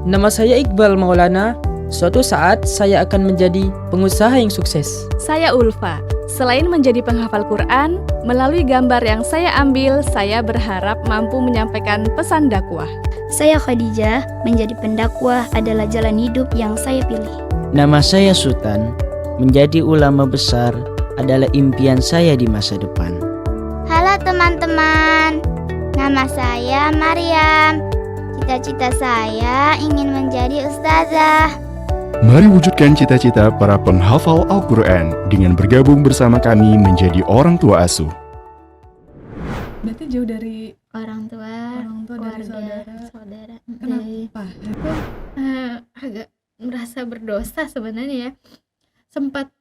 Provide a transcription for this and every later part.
Nama saya Iqbal Maulana. Suatu saat saya akan menjadi pengusaha yang sukses. Saya Ulfa. Selain menjadi penghafal Quran, melalui gambar yang saya ambil, saya berharap mampu menyampaikan pesan dakwah. Saya Khadijah, menjadi pendakwah adalah jalan hidup yang saya pilih. Nama saya Sultan, menjadi ulama besar adalah impian saya di masa depan. Halo teman-teman, nama saya Maryam. Cita-cita saya ingin menjadi ustazah. Mari wujudkan cita-cita para penghafal Al-Quran dengan bergabung bersama kami menjadi orang tua asuh. Berarti jauh dari Orang tua dari saudara. Kenapa? Aku agak merasa berdosa sebenarnya ya. Sempat,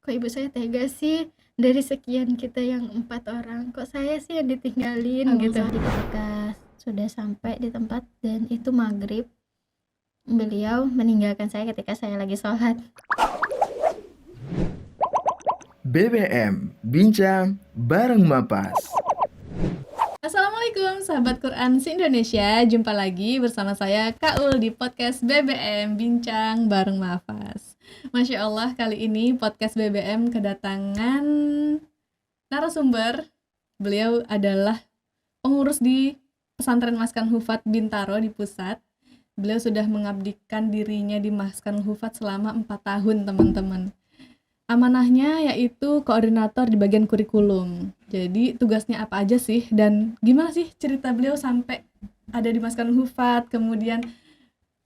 kok ibu saya tega sih, dari sekian kita yang 4 orang, kok saya sih yang ditinggalin gitu. Jadi ketika sudah sampai di tempat dan itu maghrib, beliau meninggalkan saya ketika saya lagi sholat. BBM Bincang Bareng Mapas. Assalamualaikum sahabat Quran se-Indonesia. Jumpa lagi bersama saya Kaul di podcast BBM Bincang Bareng Mafas. Masya Allah, kali ini podcast BBM kedatangan narasumber. Beliau adalah pengurus di Pesantren Maskan Hufat Bintaro di Pusat. Beliau sudah mengabdikan dirinya di Maskan Hufat selama 4 tahun, teman-teman. Amanahnya yaitu koordinator di bagian kurikulum. Jadi tugasnya apa aja sih, dan gimana sih cerita beliau sampai ada di Maskan Hufat, kemudian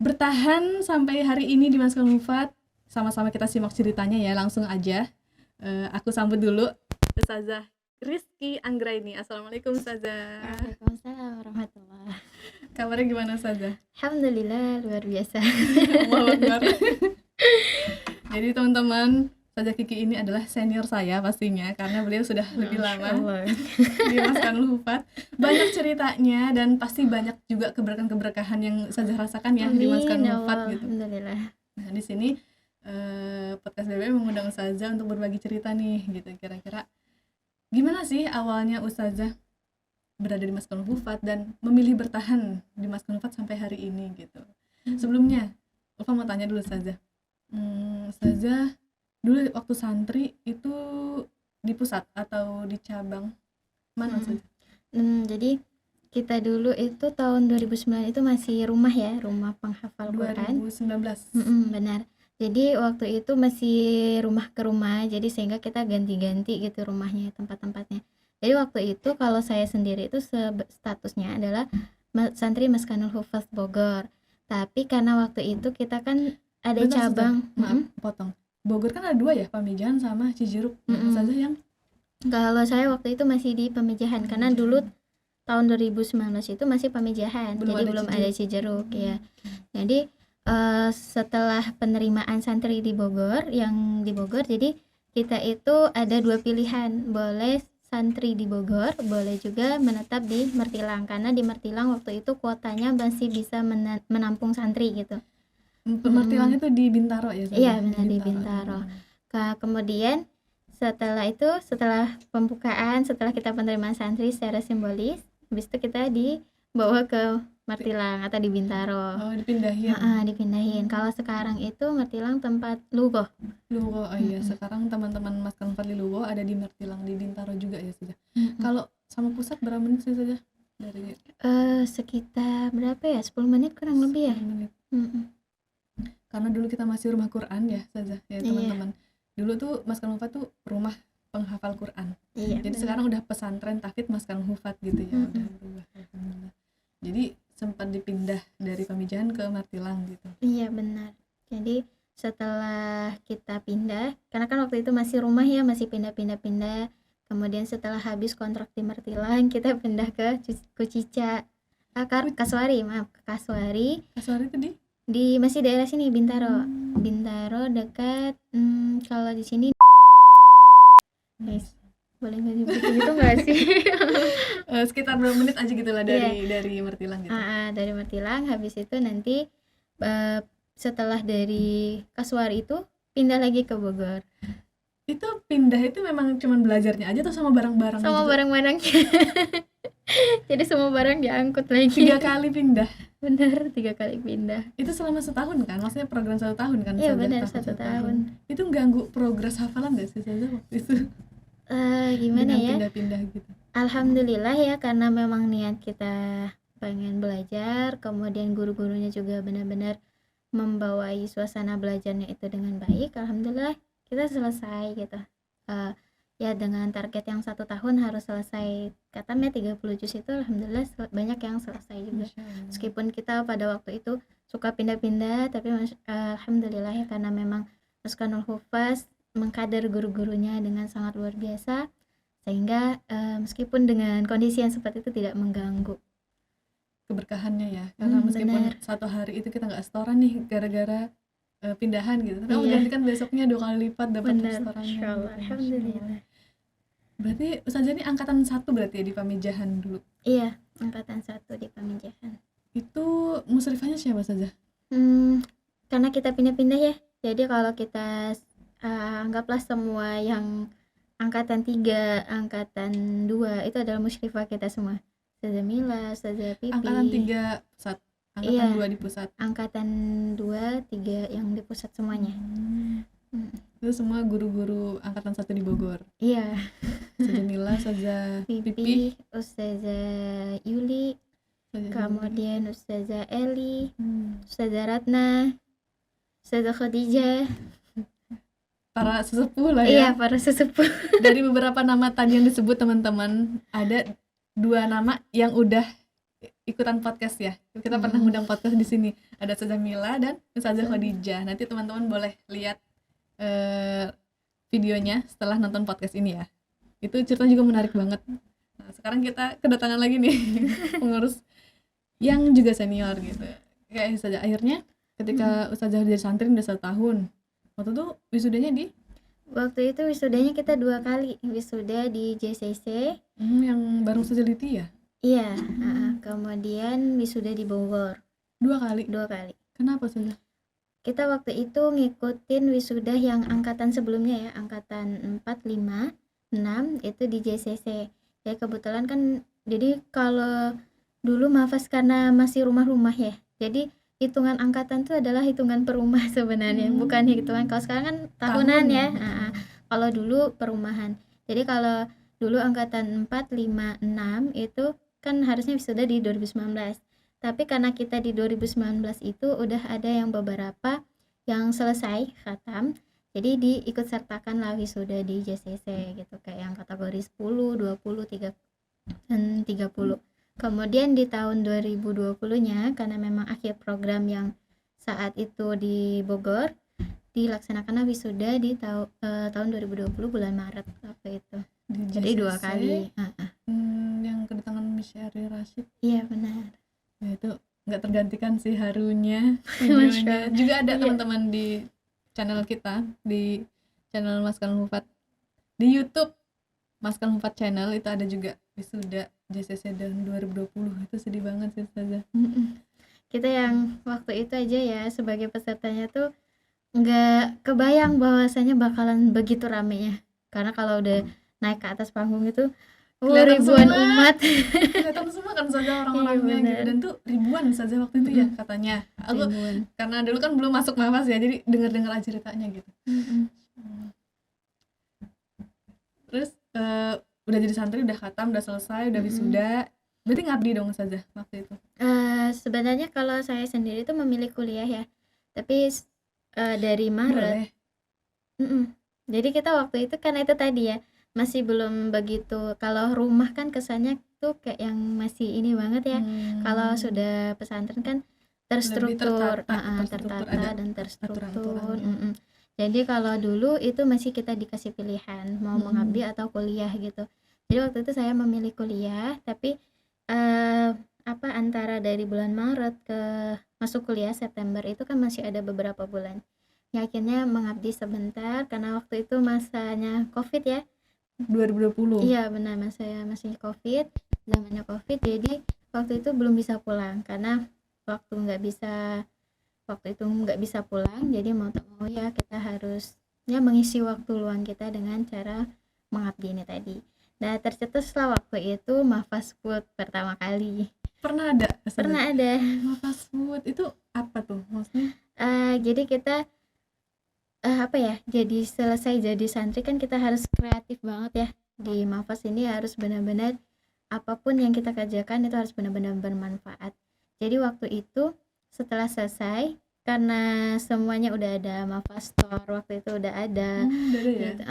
bertahan sampai hari ini di Maskan Hufat. Sama-sama kita simak ceritanya ya, langsung aja. Aku sambut dulu Ustazah Rizky Anggraini. Assalamualaikum Ustazah. Waalaikumsalam warahmatullahi. Kabarnya gimana Ustazah? Alhamdulillah, luar biasa. Allahu Akbar. Jadi teman-teman, Ustazah Kiki ini adalah senior saya pastinya, karena beliau sudah lebih lama di Maskan Hufat. Banyak ceritanya dan pasti banyak juga keberkahan-keberkahan yang Ustazah rasakan ya di Maskan Hufat gitu. Alhamdulillah. Nah di sini podcast BBM mengundang Ustazah untuk berbagi cerita nih gitu. Kira-kira gimana sih awalnya Ustazah berada di Maskan Hufat dan memilih bertahan di Maskan Hufat sampai hari ini gitu. Sebelumnya, Ulfa mau tanya dulu Ustazah. Ustazah dulu waktu santri itu di pusat atau di cabang mana Ustazah? Jadi kita dulu itu tahun 2009 itu masih rumah ya, rumah penghafal Quran. 2019. Benar. Jadi waktu itu masih rumah ke rumah, jadi sehingga kita ganti-ganti gitu rumahnya, tempat-tempatnya. Jadi waktu itu kalau saya sendiri itu statusnya adalah santri Maskanul Hufaz Bogor. Tapi karena waktu itu kita kan ada Bentar, cabang. Maaf, potong. Bogor kan ada 2 ya, Pamijahan sama Cijeruk. Ustazah yang Kalau saya waktu itu masih di Pamijahan, karena dulu tahun 2019 itu masih Pamijahan, jadi belum ada Cijeruk ya. Jadi setelah penerimaan santri di Bogor, jadi kita itu ada 2 pilihan, boleh santri di Bogor, boleh juga menetap di Mertilang, karena di Mertilang waktu itu kuotanya masih bisa menampung santri gitu. Mertilang itu di Bintaro ya? Iya benar, di Bintaro. Kemudian setelah pembukaan, setelah kita penerimaan santri secara simbolis, habis itu kita dibawa ke Mertilang atau di Bintaro. Oh, dipindahin. Dipindahin. Kalau sekarang itu Mertilang tempat Lugo. Lugo, oh iya. Sekarang teman-teman Maskan Hufat di Lugo ada di Mertilang, di Bintaro juga ya sudah. Kalau sama pusat berapa menit sih saja dari? Sekitar berapa ya? 10 menit kurang lebih ya. 10 menit. Karena dulu kita masih rumah Quran ya saja ya teman-teman. Dulu tuh Maskan Hufat tuh rumah penghafal Quran. Iya. Jadi sekarang udah pesantren tahfidz Maskan Hufat gitu ya. Udah berubah. Alhamdulillah. Jadi sempat dipindah dari Pamijahan ke Mertilang gitu. Iya benar. Jadi setelah kita pindah, karena kan waktu itu masih rumah ya, masih pindah-pindah. Kemudian setelah habis kontrak di Mertilang, kita pindah ke Kucica, Kasuari, ke Kasuari. Kasuari itu di masih daerah sini, Bintaro. Bintaro dekat kalau di sini boleh nggak disebut gitu nggak sih? Sekitar berapa menit aja gitu lah dari Mertilang gitu. Dari Mertilang, habis itu nanti setelah dari Kasuari itu pindah lagi ke Bogor. Itu pindah itu memang cuma belajarnya aja atau sama barang-barang? Sama juga? Barang-barangnya. Jadi semua barang diangkut lagi. 3 kali pindah. Bener, 3 kali pindah. Itu selama setahun kan? Maksudnya program 1 tahun kan? Iya Ustazah? benar, Tahun 1 tahun. Itu ganggu progres hafalan gak sih Ustazah waktu itu? Gimana Dengan ya? pindah-pindah gitu. Alhamdulillah ya, karena memang niat kita pengen belajar, kemudian guru-gurunya juga benar-benar membawai suasana belajarnya itu dengan baik. Alhamdulillah kita selesai gitu. Ya dengan target yang 1 tahun harus selesai katanya 30 juz itu, alhamdulillah banyak yang selesai juga. Masya Allah. Meskipun kita pada waktu itu suka pindah-pindah, tapi alhamdulillah ya, karena memang Maskanul Hufaz mengkader guru-gurunya dengan sangat luar biasa, sehingga meskipun dengan kondisi yang seperti itu tidak mengganggu. Keberkahannya ya, karena meskipun Benar. 1 hari itu kita nggak setoran nih gara-gara pindahan gitu, tapi Iya. gantikan besoknya 2 kali lipat dapat Benar, setorannya. Masya Allah, gitu. alhamdulillah. Berarti Ustazah ini angkatan 1 berarti ya di Pamijahan dulu. Iya, angkatan 1 di Pamijahan. Itu musrifahnya siapa Ustazah? Karena kita pindah-pindah ya, jadi kalau kita anggaplah semua yang angkatan 3, angkatan 2 itu adalah musyrifah kita semua. Ustazah Mila, Ustazah Pipi. Angkatan 3 pusat, angkatan Iya. 2 di pusat. Angkatan 2, 3 yang di pusat semuanya. Itu semua guru-guru angkatan 1 di Bogor. Iya, Ustazah Mila, Ustazah Pipi, Pipi, Ustazah Yuli, Ustazah kemudian Ustazah Eli, Hmm. Ustazah Ratna, Ustazah Khadijah. Para sesepuh lah Iya, ya. para sesepuh. Dari beberapa nama tadi yang disebut teman-teman, ada 2 nama yang udah ikutan podcast ya. Kita pernah ngundang podcast di sini. Ada Ustazah Mila dan Ustazah Khadijah. Nanti teman-teman boleh lihat videonya setelah nonton podcast ini ya. Itu ceritanya juga menarik banget. Nah, sekarang kita kedatangan lagi nih pengurus yang juga senior gitu. Kayak Ustazah, akhirnya ketika Ustazah jadi santri udah 1 tahun. Waktu itu wisudanya di Waktu itu wisudanya kita 2 kali, wisuda di JCC. yang bareng Ustazah Liti ya? Iya, kemudian wisuda di Bogor 2 kali. 2 kali. Kenapa Ustazah? Kita waktu itu ngikutin wisuda yang angkatan sebelumnya ya, angkatan 4, 5, 6 itu di JCC. Ya kebetulan kan, jadi kalau dulu Mahfaz karena masih rumah-rumah ya, jadi hitungan angkatan itu adalah hitungan per rumah sebenarnya, bukan hitungan, kalau sekarang kan tahunan Tahun. ya. Kalau dulu perumahan. Jadi kalau dulu angkatan 4, 5, 6 itu kan harusnya wisuda di 2019. Tapi karena kita di 2019 itu udah ada yang beberapa yang selesai khatam, jadi diikut sertakan lah wisuda di JCC gitu, kayak yang kategori 10, 20, 3 dan 30. Kemudian di tahun 2020-nya karena memang akhir program yang saat itu di Bogor, dilaksanakanlah wisuda di tahun 2020 bulan Maret waktu itu. Jadi 2 kali. Yang kedatangan Misyari Rashid. Iya benar. Ya itu nggak tergantikan sih harunya. Masya Videonya. Allah. Juga ada Iya. teman-teman di channel kita, di channel Maskanul Hufat di YouTube, Maskanul Hufat channel, itu ada juga wisuda JCC dan 2020. Itu sedih banget sih Ustazah. Kita yang waktu itu aja ya sebagai pesertanya tuh nggak kebayang bahwasanya bakalan begitu ramenya, karena kalau udah naik ke atas panggung itu Kelihatan ribuan semua. umat. Kelihatan semua kan Ustazah orang-orangnya Iya, gitu. benar. Dan tuh ribuan Ustazah waktu itu ya katanya. Aku Ribuan. karena dulu kan belum masuk Mahfaz ya, jadi dengar-dengar aja ceritanya gitu. Terus udah jadi santri, udah khatam, udah selesai, udah wisuda. Berarti ngabdi dong Ustazah waktu itu. Sebenarnya kalau saya sendiri tuh memilih kuliah ya, tapi dari Maret. Boleh. Jadi kita waktu itu karena itu tadi ya, masih belum begitu, kalau rumah kan kesannya tuh kayak yang masih ini banget ya. Kalau sudah pesantren kan terstruktur, terstruktur, ada dan terstruktur. aturan-aturannya. Jadi kalau dulu itu masih kita dikasih pilihan mau mengabdi atau kuliah gitu. Jadi waktu itu saya memilih kuliah, tapi antara dari bulan Maret ke masuk kuliah September itu kan masih ada beberapa bulan. Ya akhirnya mengabdi sebentar karena waktu itu masanya Covid ya. 2020. Iya benar, masih Covid, zamannya Covid, jadi waktu itu belum bisa pulang karena waktu itu nggak bisa pulang, jadi mau tak mau ya kita harus ya mengisi waktu luang kita dengan cara mengabdi ini tadi. Nah, tercetuslah waktu itu Mahfaz Food pertama kali. Pernah ada? Pernah ada. Fast food itu apa tuh maksudnya? Jadi kita apa ya? Jadi selesai jadi santri kan kita harus kreatif banget ya. Di Mahfaz ini harus benar-benar apapun yang kita kerjakan itu harus benar-benar bermanfaat. Jadi waktu itu setelah selesai, karena semuanya udah ada, Mahfaz Store waktu itu udah ada. Udah ada ya? Gitu.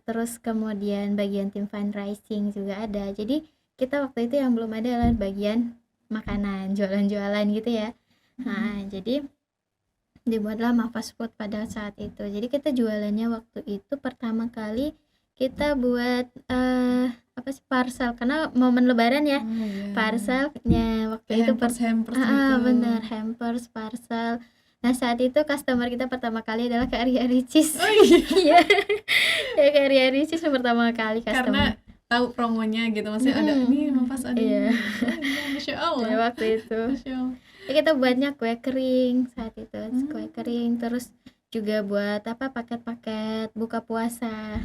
Terus kemudian bagian tim fundraising juga ada. Jadi kita waktu itu yang belum ada adalah bagian makanan, jualan-jualan gitu ya. Jadi dibuatlah Mahfaz Food pada saat itu. Jadi kita jualannya waktu itu pertama kali kita buat apa sih, parcel, karena momen lebaran ya. Iya. Parcelnya waktu Kayak itu hampers gitu. bener, hampers, parcel. Nah, saat itu customer kita pertama kali adalah Kak Ria Ricis. Oh iya. Iya. Ya, Kak Ria Ricis pertama kali customer. Karena tahu promonya gitu, maksudnya ada nih Mahfaz ada. Iya. Oh, iya, Masya Allah. Ya, waktu itu. Masya Allah. Ya, kita buatnya kue kering saat itu, kue kering, terus juga buat apa, paket-paket buka puasa.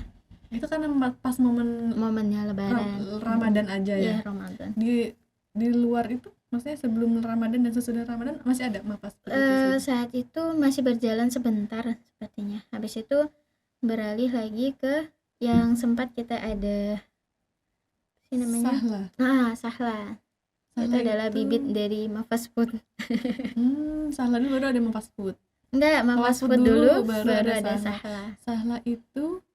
Itu karena pas momen Momennya lebaran. Ramadan aja ya. Iya, Ramadan. Di luar itu, maksudnya sebelum Ramadan dan sesudah Ramadan masih ada Mahfaz Food itu? Saat itu masih berjalan sebentar sepertinya. Habis itu beralih lagi ke yang sempat kita ada sih namanya. Sahla Sahla. Itu adalah bibit dari Mahfaz Food. Sahla dulu baru ada Mahfaz Food. Enggak, Mahfaz Food Food dulu baru baru ada ada Sahla. Sahla. Sahla itu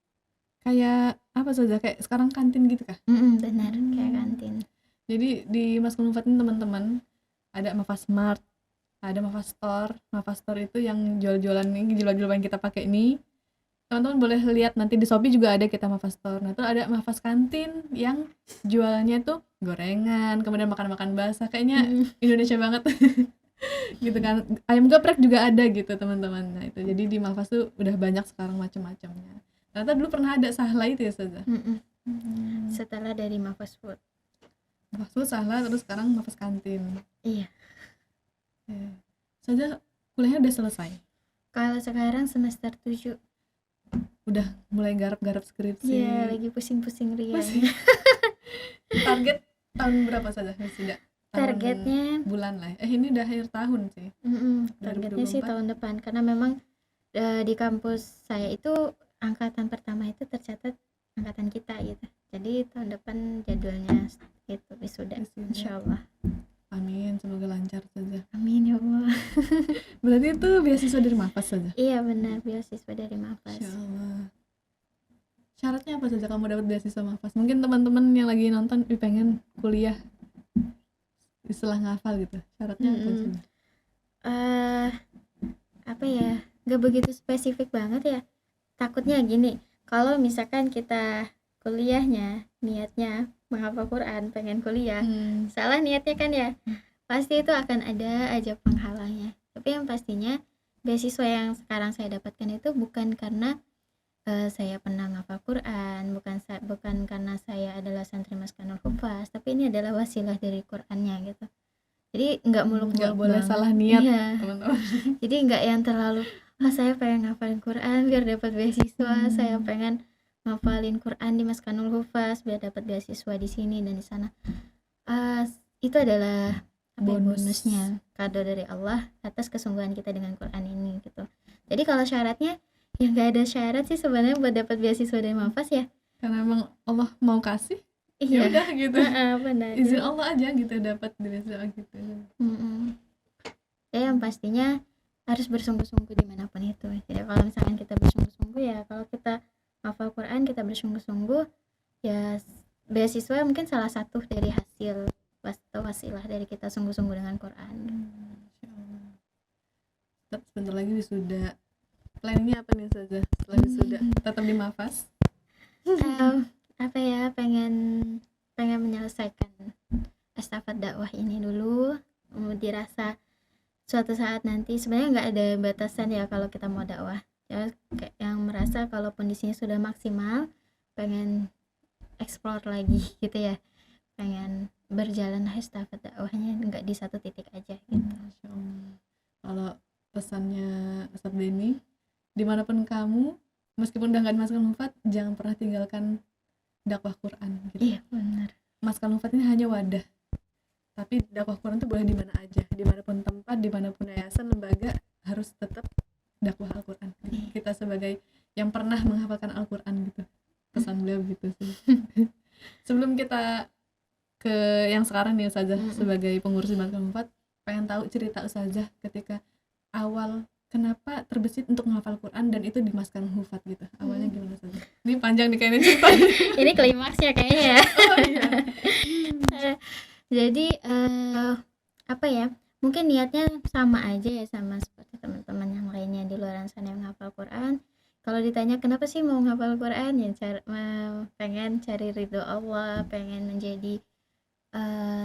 kayak apa saja, kayak sekarang kantin gitu kah? Benar, kayak kantin. Jadi di Maskul Mufat ini teman-teman ada Mahfaz Mart, ada Mahfaz Store. Mahfaz Store itu yang jual-jualan yang kita pakai ini. Teman-teman boleh lihat nanti di Shopee juga ada kita Mahfaz Store. Nah, itu ada Mahfaz Kantin yang jualannya tuh gorengan, kemudian makan-makan basah, kayaknya Indonesia banget. Gitu kan. Ayam geprek juga ada gitu, teman-teman. Nah, itu jadi di Mahfaz tuh udah banyak sekarang macam-macamnya. Ternyata dulu pernah ada Sahla itu ya, Saza? Setelah dari Mahfaz Food. Mahfaz Food, Sahla, terus sekarang Mahfaz Kantin. Iya. Saja kuliahnya udah selesai? Kalau sekarang semester 7. Udah mulai garap-garap skripsi? Iya, lagi pusing-pusing riang. Target tahun berapa saja wisuda? Targetnya bulan lah. Ini udah akhir tahun sih. Targetnya sih 2024. tahun depan, karena memang di kampus saya itu angkatan pertama itu tercatat angkatan kita gitu. Jadi tahun depan jadwalnya gitu wisuda. Insyaallah. Amin, semoga lancar saja. Amin ya Allah. Berarti itu beasiswa dari Mahfaz saja? Iya benar, beasiswa dari Mahfaz. Insyaallah. Syaratnya apa saja kamu dapat beasiswa Mahfaz? Mungkin teman-teman yang lagi nonton pengen kuliah istilah ngafal gitu. Syaratnya apa saja? Apa ya? Gak begitu spesifik banget ya. Takutnya gini, kalau misalkan kita kuliahnya niatnya menghafal Quran, pengen kuliah, salah niatnya kan ya, pasti itu akan ada aja penghalangnya. Tapi yang pastinya beasiswa yang sekarang saya dapatkan itu bukan karena saya pernah menghafal Quran, bukan karena saya adalah santri Maskanul Hufaz, tapi ini adalah wasilah dari Qurannya gitu. Jadi nggak muluk-muluk boleh banget. salah niat, iya. teman-teman. Jadi nggak yang terlalu saya pengen ngafalin Quran biar dapat beasiswa, saya pengen ngafalin Quran di Maskanul Hufaz biar dapat beasiswa di sini dan di sana. Itu adalah bonusnya, kado dari Allah atas kesungguhan kita dengan Quran ini gitu. Jadi kalau syaratnya ya nggak ada syarat sih sebenarnya buat dapat beasiswa dari Mahfaz ya. Karena emang Allah mau kasih, ya Iya. udah gitu. Benar. Izin Allah aja gitu dapat beasiswa gitu. Ya yang pastinya harus bersungguh-sungguh dimanapun itu. Jadi kalau misalkan kita bersungguh-sungguh ya, kalau kita hafal Quran kita bersungguh-sungguh ya, beasiswa mungkin salah satu dari hasil atau wasilah dari kita sungguh-sungguh dengan Quran. Sebentar lagi wisuda. Planningnya apa nih saja setelah wisuda? Tetap di Mahfaz? Apa ya, pengen menyelesaikan estafet dakwah ini dulu, dirasa suatu saat nanti sebenarnya nggak ada batasan ya kalau kita mau dakwah ya, kayak yang merasa kalaupun di sini sudah maksimal pengen explore lagi gitu ya, pengen berjalan estafet dakwahnya nggak di satu titik aja gitu. Masya Allah. Kalau pesannya Ustadz Denny, dimanapun kamu meskipun udah nggak dimasukkan Mufat, jangan pernah tinggalkan dakwah Quran gitu. Iya benar. Maskan Hufat ini hanya wadah, tapi dakwah Quran itu boleh di mana aja, dimanapun tempat, dimanapun yayasan, lembaga, harus tetap dakwah Al-Quran gitu. Kita sebagai yang pernah menghafalkan Al-Quran gitu, pesan beliau gitu sih. Sebelum kita ke yang sekarang nih Ustazah, sebagai pengurus di Maskan Hufat, pengen tahu cerita Ustazah ketika awal kenapa terbesit untuk menghafal Quran dan itu di Maskan Hufat gitu. Awalnya gimana Ustazah? Ini panjang nih kayaknya ceritanya. Ini klimaksnya kayaknya ya. Oh iya. Jadi apa ya? Mungkin niatnya sama aja ya, sama seperti teman-teman yang lainnya di luar sana yang menghafal Quran. Kalau ditanya kenapa sih mau menghafal Quran, ya pengen cari ridho Allah, pengen menjadi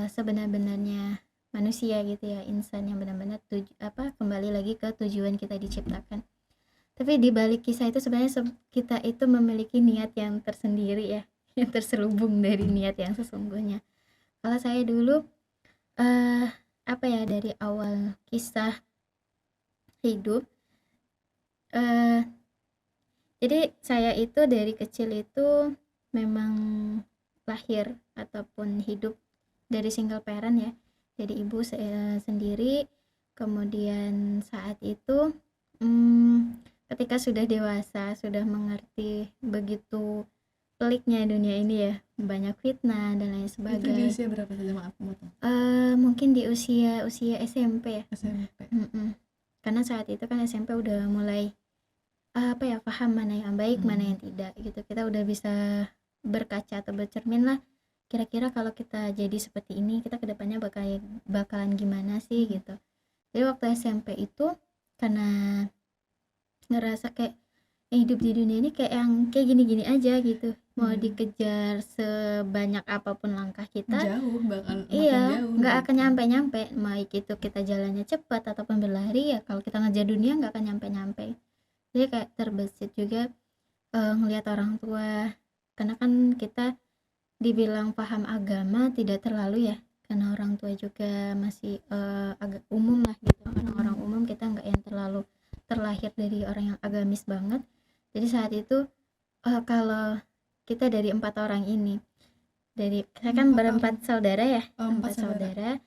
sebenar-benarnya manusia gitu ya, insan yang benar-benar kembali lagi ke tujuan kita diciptakan. Tapi di balik kisah itu sebenarnya kita itu memiliki niat yang tersendiri ya, yang terselubung dari niat yang sesungguhnya. Kalau saya dulu dari awal kisah hidup, jadi saya itu dari kecil itu memang lahir ataupun hidup dari single parent ya, jadi ibu saya sendiri. Kemudian saat itu ketika sudah dewasa, sudah mengerti begitu peliknya dunia ini ya, banyak fitnah dan lain Itu di sebagainya. usia berapa saja, maaf memotong? Mungkin di usia SMP ya. SMP. Karena saat itu kan SMP udah mulai paham mana yang baik, mana yang tidak gitu. Kita udah bisa berkaca atau bercermin lah, kira-kira kalau kita jadi seperti ini, kita kedepannya bakalan gimana sih gitu. Jadi waktu SMP itu karena ngerasa kayak hidup di dunia ini kayak gini-gini aja gitu, mau dikejar sebanyak apapun langkah kita, Jauh, bakal makin iya jauh nggak gitu. akan nyampe-nyampe. Baik itu kita jalannya cepat ataupun berlari, ya kalau kita ngejar dunia nggak akan nyampe-nyampe. Jadi kayak terbesit juga ngelihat orang tua, karena kan kita dibilang paham agama tidak terlalu ya, karena orang tua juga masih agak umum lah gitu, orang-orang umum, kita nggak yang terlalu terlahir dari orang yang agamis banget. Jadi saat itu kalau kita dari 4 orang ini, saya kan berempat saudara ya, 4 saudara,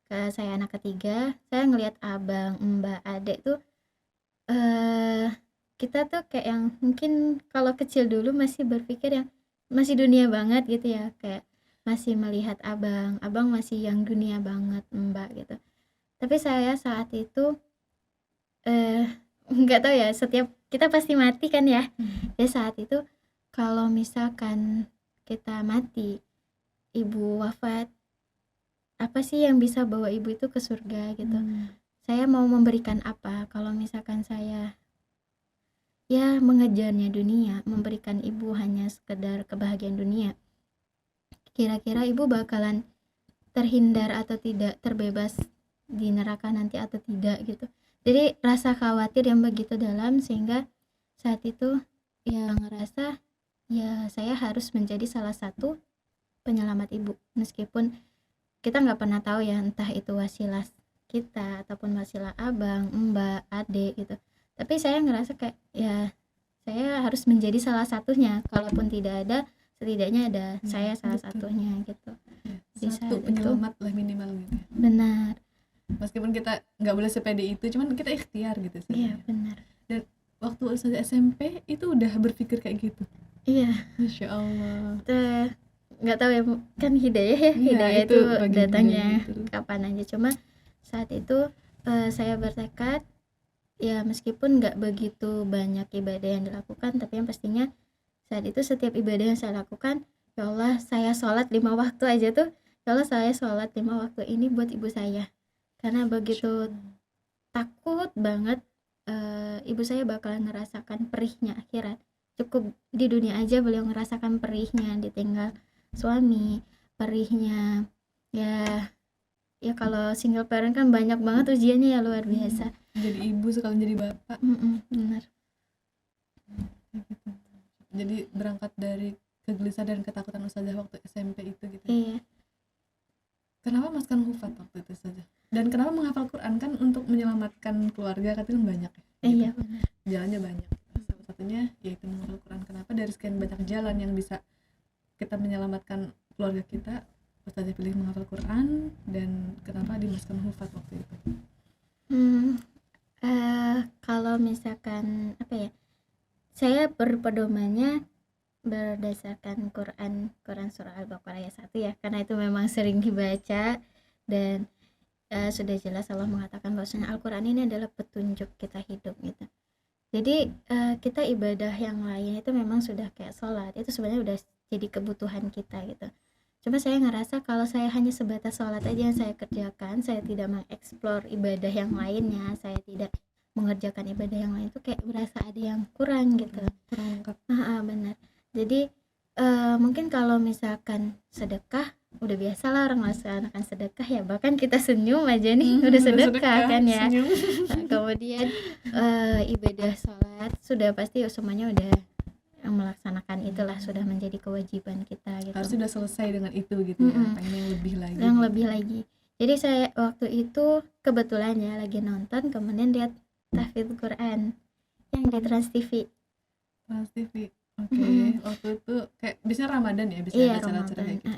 saya anak ketiga. Saya ngelihat abang, mbak, adek tuh kita tuh kayak yang mungkin kalau kecil dulu masih berpikir yang masih dunia banget gitu ya, kayak masih melihat abang masih yang dunia banget, mbak gitu. Tapi saya saat itu nggak tahu ya, setiap kita pasti mati kan ya. Ya saat itu kalau misalkan kita mati, ibu wafat, apa sih yang bisa bawa ibu itu ke surga gitu. Saya mau memberikan apa kalau misalkan saya ya mengejarnya dunia, memberikan ibu hanya sekedar kebahagiaan dunia, kira-kira ibu bakalan terhindar atau tidak, terbebas di neraka nanti atau tidak gitu. Jadi rasa khawatir yang begitu dalam, sehingga saat itu ya ngerasa ya saya harus menjadi salah satu penyelamat ibu, meskipun kita nggak pernah tahu ya, entah itu wasilah kita ataupun wasilah abang, mbak, adik gitu. Tapi saya ngerasa kayak ya saya harus menjadi salah satunya, kalaupun tidak ada, setidaknya ada saya salah satunya gitu. Satu penyelamat lah minimal gitu. Benar. Meskipun kita nggak boleh sepede itu, cuman kita ikhtiar gitu sih. Iya benar. Dan waktu usia SMP itu udah berpikir kayak gitu. Iya. Masya Allah. Nggak tahu ya, kan hidayah ya, hidayah itu datangnya kapan aja. Cuma saat itu saya bertekad ya, meskipun nggak begitu banyak ibadah yang dilakukan, tapi yang pastinya saat itu setiap ibadah yang saya lakukan, ya Allah saya sholat 5 waktu aja tuh, ya Allah saya sholat 5 waktu ini buat ibu saya, karena begitu takut banget ibu saya bakalan merasakan perihnya akhirat. Cukup di dunia aja beliau ngerasakan perihnya ditinggal suami, perihnya ya kalau single parent kan banyak banget ujiannya ya, luar biasa. Jadi ibu sekalian jadi bapak. Benar. Gitu. Jadi berangkat dari kegelisahan dan ketakutan Ustazah waktu SMP itu gitu. Iya. Kenapa masukkan hufat waktu itu saja? Dan kenapa menghafal Quran? Kan untuk menyelamatkan keluarga, katanya banyak ya. Iya benar. Jalannya banyak. Salah satunya yaitu menghafal Quran. Kenapa dari sekian banyak jalan yang bisa kita menyelamatkan keluarga kita, Ustazah pilih menghafal Quran, dan kenapa di Maskan Hufat waktu itu? Kalau misalkan apa ya, saya berpedomannya berdasarkan Quran surah Al-Baqarah ayat 1 ya, karena itu memang sering dibaca dan sudah jelas Allah mengatakan bahwasanya Al-Quran ini adalah petunjuk kita hidup gitu. Jadi kita ibadah yang lain itu memang sudah kayak sholat, itu sebenarnya udah jadi kebutuhan kita gitu. Cuma saya ngerasa kalau saya hanya sebatas sholat aja yang saya kerjakan, saya tidak mengeksplor ibadah yang lainnya, saya tidak mengerjakan ibadah yang lain, itu kayak berasa ada yang kurang gitu. Kurang lengkap. Benar. Jadi mungkin kalau misalkan sedekah, udah biasa lah orang melaksanakan sedekah ya, bahkan kita senyum aja nih udah sedekah kan ya. Nah, kemudian ibadah sholat sudah pasti semuanya udah yang melaksanakan itulah, sudah menjadi kewajiban kita gitu. Harus sudah selesai dengan itu gitu ya, pengen yang lebih lagi. Yang lebih lagi. Jadi saya waktu itu kebetulan ya lagi nonton, kemudian lihat tahfidz Quran yang di Trans TV. Trans TV. Oke. Waktu itu kayak biasanya Ramadan ya, bisa Iya, ada acara-acara kayak gitu.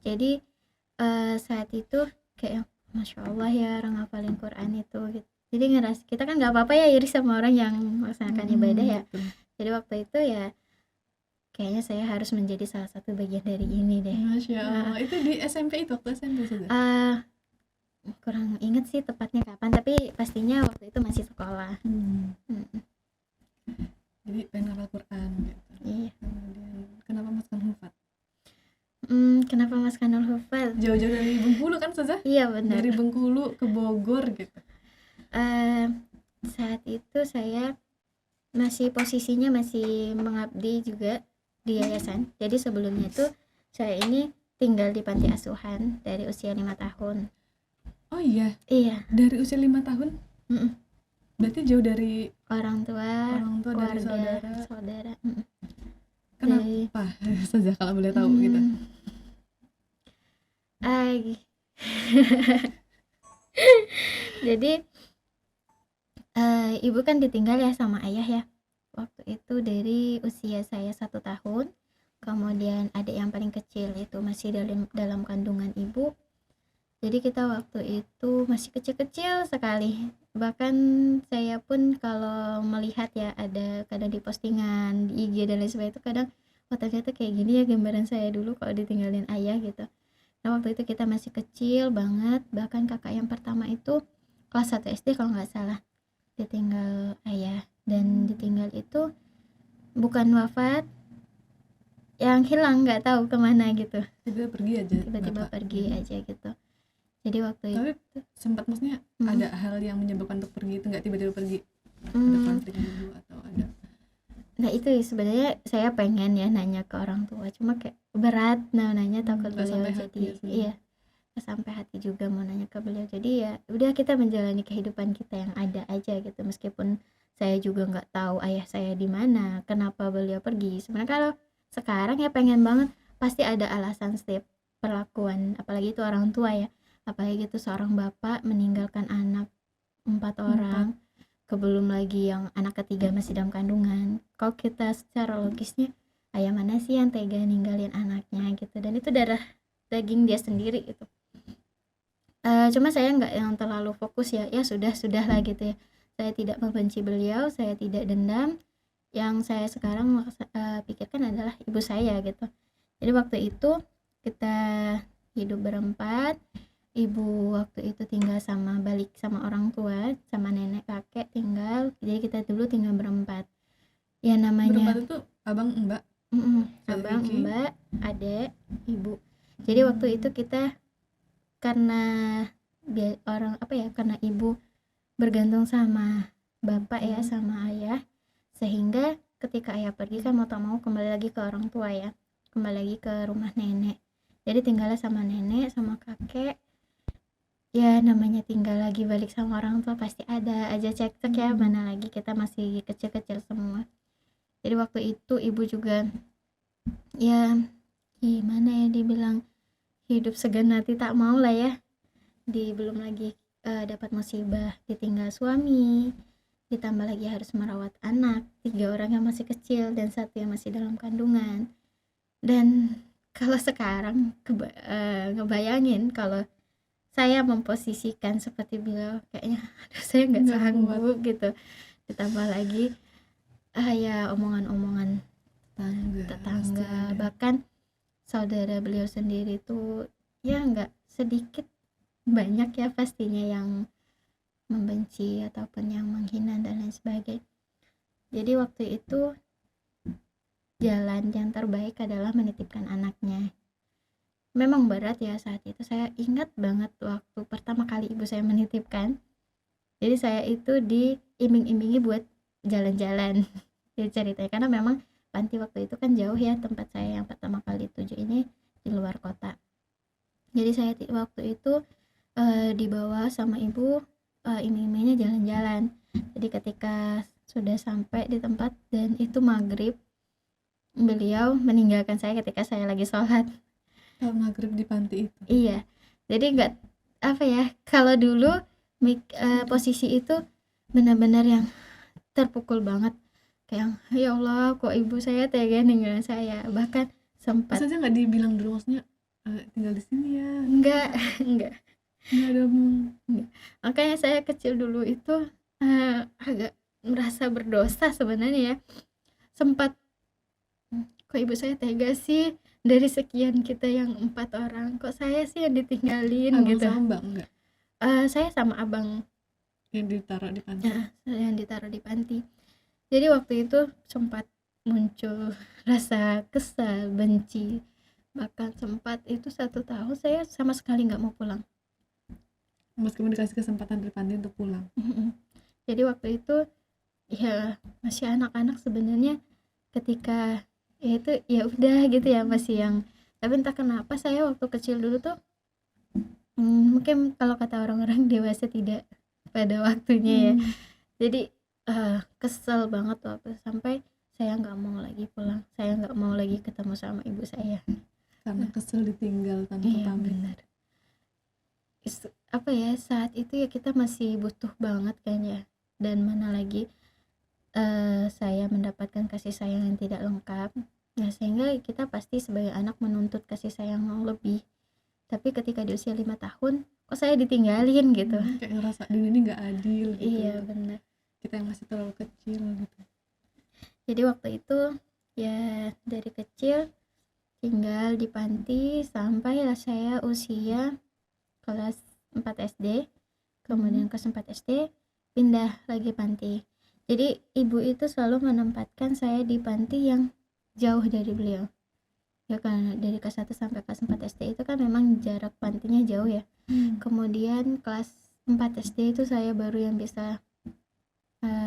Jadi saat itu kayak Masya Allah ya orang ngapalin Quran itu gitu. Jadi ngeras kita kan nggak apa-apa ya iri sama orang yang melaksanakan ibadah ya. Gitu. Jadi waktu itu ya kayaknya saya harus menjadi salah satu bagian dari ini deh. Masya Allah. Itu di SMP itu, waktu SMP sudah? Kurang inget sih tepatnya kapan, tapi pastinya waktu itu masih sekolah. Jadi pengen hafal Quran gitu. Iya. Kemudian kenapa Maskan Hufat? Kenapa Mas Kanul Hufat? Jauh-jauh dari Bengkulu kan Ustazah? Iya benar. Dari Bengkulu ke Bogor gitu. Saat itu saya posisinya masih mengabdi juga di yayasan. Jadi sebelumnya itu saya ini tinggal di panti asuhan dari usia 5 tahun. Oh iya, Iya. dari usia 5 tahun? Berarti jauh dari Orang tua, dari keluarga, saudara. saudara. Kenapa? Ustazah kalau boleh tahu gitu. Jadi ibu kan ditinggal ya sama ayah ya. Waktu itu dari usia saya 1 tahun, kemudian adik yang paling kecil itu masih dalam kandungan ibu. Jadi kita waktu itu masih kecil-kecil sekali. Bahkan saya pun kalau melihat ya ada kadang di postingan di IG dan lain sebagainya itu kadang ternyata kayak gini ya gambaran saya dulu kalau ditinggalin ayah gitu. Nah waktu itu kita masih kecil banget, bahkan kakak yang pertama itu kelas 1 SD kalau nggak salah ditinggal ayah. Dan ditinggal itu bukan wafat, yang hilang nggak tahu kemana gitu, Tiba-tiba pergi aja. tiba-tiba Bapak. pergi aja gitu. Jadi waktu Tapi itu sempat maksudnya ada hal yang menyebabkan untuk pergi itu, nggak tiba-tiba pergi? Ada konflik dulu atau ada? nah itu sebenarnya saya pengen ya nanya ke orang tua, cuma kayak berat nanya takut Nggak beliau sampai hati jadi ya sebenarnya. iya nggak sampai hati juga mau nanya ke beliau. Jadi ya udah kita menjalani kehidupan kita yang ada aja gitu, meskipun saya juga nggak tahu ayah saya di mana, kenapa beliau pergi. Sebenarnya kalau sekarang ya pengen banget, pasti ada alasan setiap perlakuan, apalagi itu orang tua ya, apalagi itu seorang bapak meninggalkan anak 4 orang, belum lagi yang anak ketiga masih dalam kandungan. Kalau kita secara logisnya, ayah mana sih yang tega ninggalin anaknya gitu, dan itu darah daging dia sendiri gitu. Cuma saya nggak yang terlalu fokus ya sudah lah gitu ya. Saya tidak membenci beliau, saya tidak dendam. Yang saya sekarang pikirkan adalah ibu saya gitu. Jadi waktu itu kita hidup berempat. Ibu waktu itu tinggal balik sama orang tua, sama nenek kakek tinggal. Jadi kita dulu tinggal berempat. Ya namanya Berempat itu abang, mbak? abang, Vicky. mbak, adek, ibu. Jadi waktu itu kita karena karena ibu bergantung sama bapak ya, sama ayah, sehingga ketika ayah pergi kan mau tak mau kembali lagi ke orang tua ya, kembali lagi ke rumah nenek. Jadi tinggalnya sama nenek sama kakek. Ya namanya tinggal lagi balik sama orang tua pasti ada aja cekcok ya, mana lagi kita masih kecil-kecil semua. Jadi waktu itu ibu juga ya gimana ya dibilang, hidup segan hati tak mau lah ya. Belum lagi dapat musibah ditinggal suami, ditambah lagi harus merawat anak 3 orang yang masih kecil dan 1 yang masih dalam kandungan. Dan kalau sekarang ngebayangin kalau saya memposisikan seperti beliau, kayaknya aduh saya nggak Nggak sanggup gitu. Ditambah lagi ya omongan-omongan tetangga, bahkan saudara beliau sendiri tuh ya nggak sedikit banyak ya pastinya yang membenci ataupun yang menghina dan lain sebagainya. Jadi waktu itu jalan yang terbaik adalah menitipkan anaknya. Memang berat ya saat itu, saya ingat banget waktu pertama kali ibu saya menitipkan. Jadi saya itu diiming-imingi buat jalan-jalan dia ceritanya, karena memang panti waktu itu kan jauh ya, tempat saya yang pertama kali tuju ini di luar kota. Jadi saya waktu itu dibawa sama ibu iming-imingnya jalan-jalan. Jadi ketika sudah sampai di tempat dan itu maghrib, beliau meninggalkan saya ketika saya lagi sholat. Kalau maghrib di panti itu. Iya, jadi nggak apa ya, kalau dulu posisi itu benar-benar yang terpukul banget, kayak ya Allah kok ibu saya tega ninggalin saya. Bahkan sempat Maksudnya nggak dibilang dulu, maksudnya tinggal di sini ya? enggak Nggak ada. makanya saya kecil dulu itu agak merasa berdosa sebenarnya ya. Sempat kok ibu saya tega sih, dari sekian kita yang 4 orang kok saya sih yang ditinggalin Abang gitu. sama mbak enggak? Saya sama abang Yang ditaruh di panti. yang ditaruh di panti. Jadi waktu itu sempat muncul rasa kesal, benci, bahkan sempat itu 1 tahun saya sama sekali nggak mau pulang. Meskipun dikasih kesempatan di panti untuk pulang. Jadi waktu itu ya masih anak-anak sebenarnya, ketika ya itu ya udah gitu ya, masih yang, tapi entah kenapa saya waktu kecil dulu tuh mungkin kalau kata orang-orang dewasa tidak pada waktunya ya. Jadi kesel banget waktu sampai saya nggak mau lagi pulang, saya nggak mau lagi ketemu sama ibu saya. Karena kesel ditinggal tanpa Iya pamit. benar. Apa ya, saat itu ya kita masih butuh banget kayaknya, dan mana lagi saya mendapatkan kasih sayang yang tidak lengkap ya, sehingga kita pasti sebagai anak menuntut kasih sayang yang lebih. Tapi ketika di usia 5 tahun kok saya ditinggalin gitu. Kayak ngerasa dunia ini nggak adil gitu. Iya benar. Kita yang masih terlalu kecil gitu. Jadi waktu itu ya dari kecil tinggal di panti sampailah saya usia kelas 4 SD, kemudian kelas 4 SD pindah lagi panti. Jadi ibu itu selalu menempatkan saya di panti yang jauh dari beliau. Ya kan dari kelas 1 sampai kelas 4 SD itu kan memang jarak pantinya jauh ya. Kemudian kelas 4 SD itu saya baru yang bisa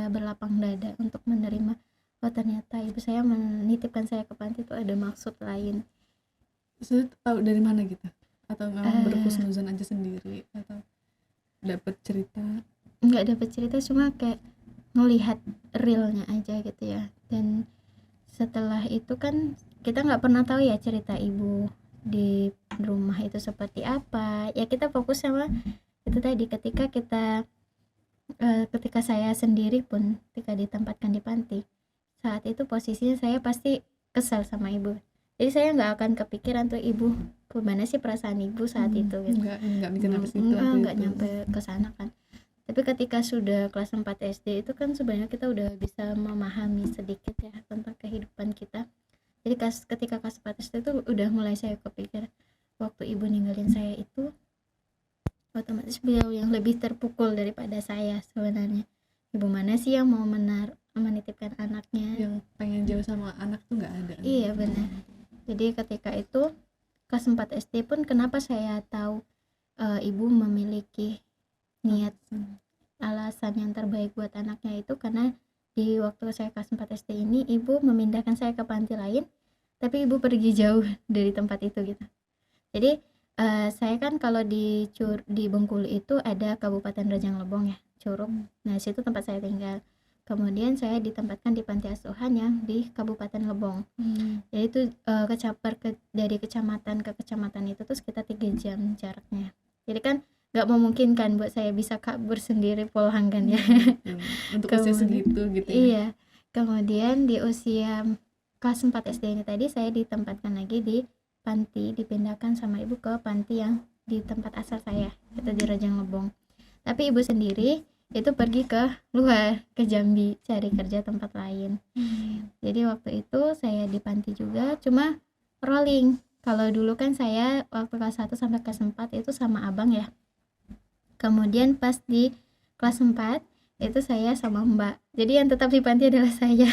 berlapang dada untuk menerima, oh ternyata ibu saya menitipkan saya ke panti itu ada maksud lain. Sudah tahu dari mana gitu? Atau memang berhusnuzon aja sendiri, atau dapat cerita? Nggak dapat cerita, cuma kayak ngelihat realnya aja gitu ya. Dan setelah itu kan kita nggak pernah tahu ya cerita ibu di rumah itu seperti apa ya, kita fokus sama itu tadi. Ketika saya sendiri pun ketika ditempatkan di panti, saat itu posisinya saya pasti kesal sama ibu. Jadi saya nggak akan kepikiran tuh ibu, gimana sih perasaan ibu saat itu gitu. Nggak mikir sampai situ. Nggak nyampe ke sana kan. Tapi ketika sudah kelas 4 SD itu kan sebenarnya kita udah bisa memahami sedikit ya tentang kehidupan kita. Jadi ketika kelas 4 SD itu udah mulai saya kepikir, waktu ibu ninggalin saya itu otomatis beliau yang lebih terpukul daripada saya sebenarnya. Ibu mana sih yang mau menitipkan anaknya? Yang pengen jauh sama anak tuh nggak ada. Iya benar. Jadi ketika itu kelas 4 SD pun kenapa saya tahu ibu memiliki niat alasan yang terbaik buat anaknya itu karena di waktu saya kelas 4 SD ini ibu memindahkan saya ke panti lain, tapi ibu pergi jauh dari tempat itu gitu. Jadi saya kan kalau di Bengkulu itu ada Kabupaten Rejang Lebong ya, Curug. Nah situ tempat saya tinggal. Kemudian saya ditempatkan di panti asuhan yang di Kabupaten Lebong. Jadi itu dari kecamatan ke kecamatan itu tuh sekitar 3 jam jaraknya. Jadi kan nggak memungkinkan buat saya bisa kabur sendiri pulang kan ya. Untuk usia segitu gitu ya. Iya. Kemudian di usia kelas 4 SD ini tadi saya ditempatkan lagi di panti, dipindahkan sama ibu ke panti yang di tempat asal saya, itu di Rejang Lebong. Tapi ibu sendiri itu pergi ke luar, ke Jambi, cari kerja tempat lain. Jadi waktu itu saya di panti juga, cuma rolling. Kalau dulu kan saya waktu kelas 1 sampai kelas 4 itu sama abang ya. Kemudian pas di kelas 4 itu saya sama mbak. Jadi yang tetap di panti adalah saya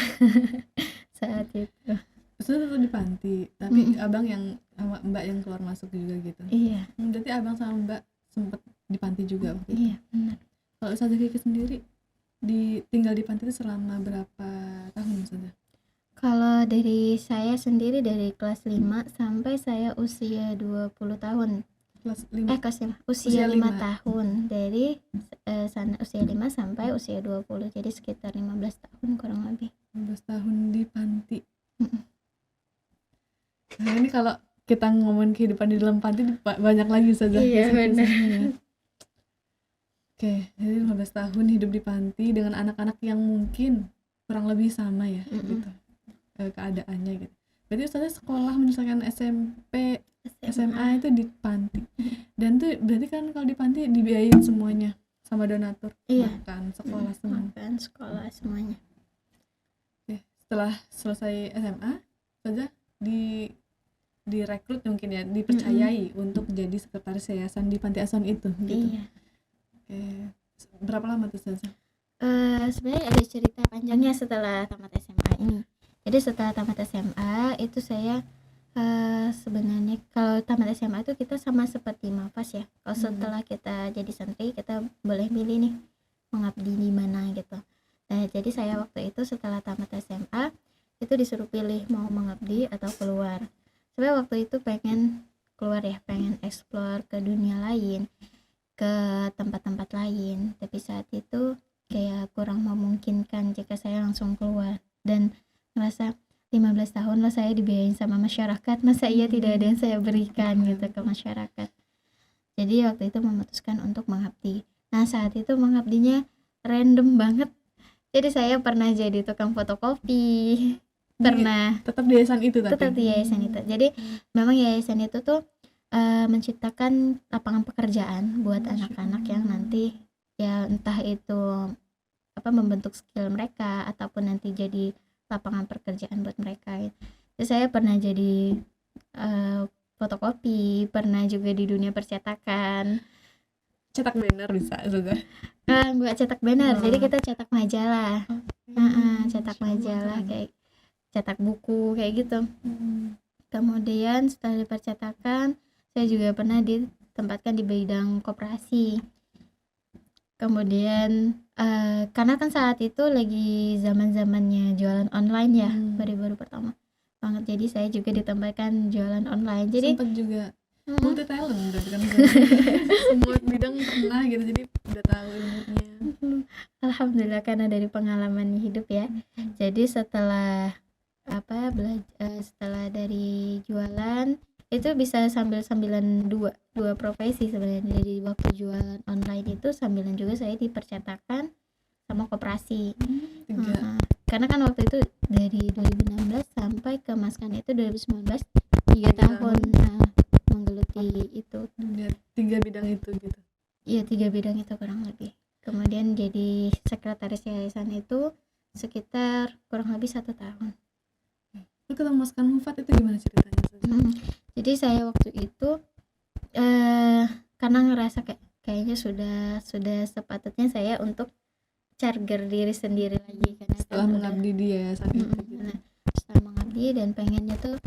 saat itu. Maksudnya tetap di panti, tapi abang yang sama mbak yang keluar masuk juga gitu. Iya. Berarti abang sama mbak sempet di panti juga waktu itu. Iya, benar. Kalau Ustazah Kiki sendiri tinggal di panti itu selama berapa tahun Ustazah? Kalau dari saya sendiri dari kelas 5 sampai saya usia 20 tahun. Kelas 5. Kelas 5. Usia Usia 5 lima. tahun. Dari usia 5 sampai usia 20. Jadi sekitar 15 tahun kurang lebih. 15 tahun di panti. Nah, ini kalau kita ngomongin kehidupan di dalam panti banyak lagi Ustazah. Iya, benar. Oke, jadi 15 tahun hidup di panti dengan anak-anak yang mungkin kurang lebih sama ya gitu. Keadaannya gitu. Berarti Ustazah sekolah menyelesaikan SMP, SMA itu di panti. Dan tuh berarti kan kalau di panti dibiayain semuanya sama donatur. Iya. Makan, sekolah semua. Makan, sekolah semuanya. Oke, setelah selesai SMA, Ustazah direkrut mungkin ya, dipercayai untuk jadi sekretaris yayasan di panti asuhan itu gitu. Iya. Oke. Berapa lama tuh Ustazah? Sebenarnya ada cerita panjangnya setelah tamat SMA ini. Jadi setelah tamat SMA itu saya sebenarnya kalau tamat SMA itu kita sama seperti Mafas ya. Kalau setelah kita jadi santri kita boleh milih nih mengabdi di mana gitu. Nah jadi saya waktu itu setelah tamat SMA itu disuruh pilih mau mengabdi atau keluar. Sebenarnya waktu itu pengen keluar ya, pengen explore ke dunia lain, ke tempat-tempat lain. Tapi saat itu kayak kurang memungkinkan jika saya langsung keluar, dan ngerasa 15 tahun loh saya dibiayain sama masyarakat, masa iya tidak ada yang saya berikan gitu ke masyarakat. Jadi waktu itu memutuskan untuk mengabdi. Nah saat itu mengabdinya random banget. Jadi saya pernah jadi tukang fotokopi, pernah Tetap di yayasan itu tapi? tetap di yayasan itu. Jadi memang yayasan itu tuh menciptakan lapangan pekerjaan buat anak-anak yang nanti ya entah itu membentuk skill mereka ataupun nanti jadi lapangan pekerjaan buat mereka. Jadi saya pernah jadi fotokopi, pernah juga di dunia percetakan. Cetak banner bisa Ustazah? Nggak cetak banner, jadi kita cetak majalah. Cetak majalah kayak cetak buku kayak gitu. Kemudian setelah di percetakan saya juga pernah ditempatkan di bidang koperasi. Kemudian karena kan saat itu lagi zaman-zamannya jualan online ya, baru-baru pertama banget, jadi saya juga ditempatkan jualan online. Jadi sempat juga multi talent berarti kan semua bidang pernah gitu, jadi udah tahu ilmunya. alhamdulillah karena dari pengalaman hidup ya. Jadi setelah setelah dari jualan itu bisa sambilan dua profesi sebenarnya. Jadi waktu jualan online itu sambilan juga saya di percetakan sama koperasi. Karena kan waktu itu dari 2016 sampai ke Maskan itu 2019 3 tahun menggeluti itu. 3 bidang itu gitu. Iya 3 bidang itu kurang lebih. Kemudian jadi sekretaris yayasan itu sekitar kurang lebih 1 tahun. Lu ketemu Maskan Hufat itu gimana ceritanya? Jadi saya waktu itu karena ngerasa kayaknya sudah sepatutnya saya untuk charger diri sendiri lagi karena setelah mengabdi di yayasan itu gitu. Setelah mengabdi dan pengennya tuh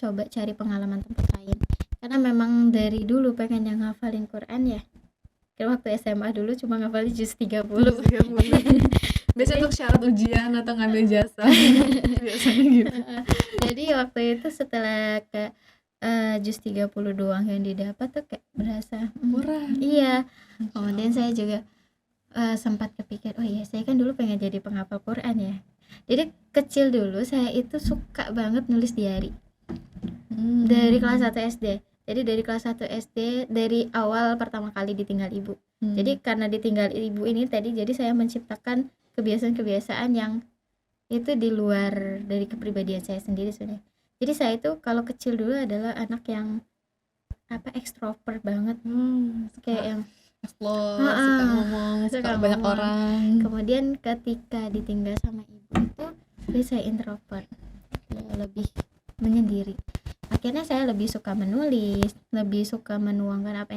coba cari pengalaman tempat lain, karena memang dari dulu pengen yang ngafalin Quran ya. Karena waktu SMA dulu cuma ngafalin juz 30. Biasanya untuk syarat ujian atau ngambil jasa biasanya gitu. Jadi waktu itu setelah ke juz 30 doang yang didapat tuh kayak berasa kurang. Iya. Kemudian saya juga sempat kepikir, oh iya saya kan dulu pengen jadi penghafal Quran ya. Jadi kecil dulu saya itu suka banget nulis diari. Dari kelas 1 SD. Jadi dari kelas 1 SD, dari awal pertama kali ditinggal ibu. Jadi karena ditinggal ibu ini tadi, jadi saya menciptakan kebiasaan-kebiasaan yang itu di luar dari kepribadian saya sendiri sebenarnya. Jadi saya itu kalau kecil dulu adalah anak yang ekstrovert banget, kayak yang explore, suka ngomong, suka banyak ngomong. orang. Kemudian ketika ditinggal sama ibu itu, jadi saya introvert, lebih menyendiri. Akhirnya saya lebih suka menulis, lebih suka menuangkan apa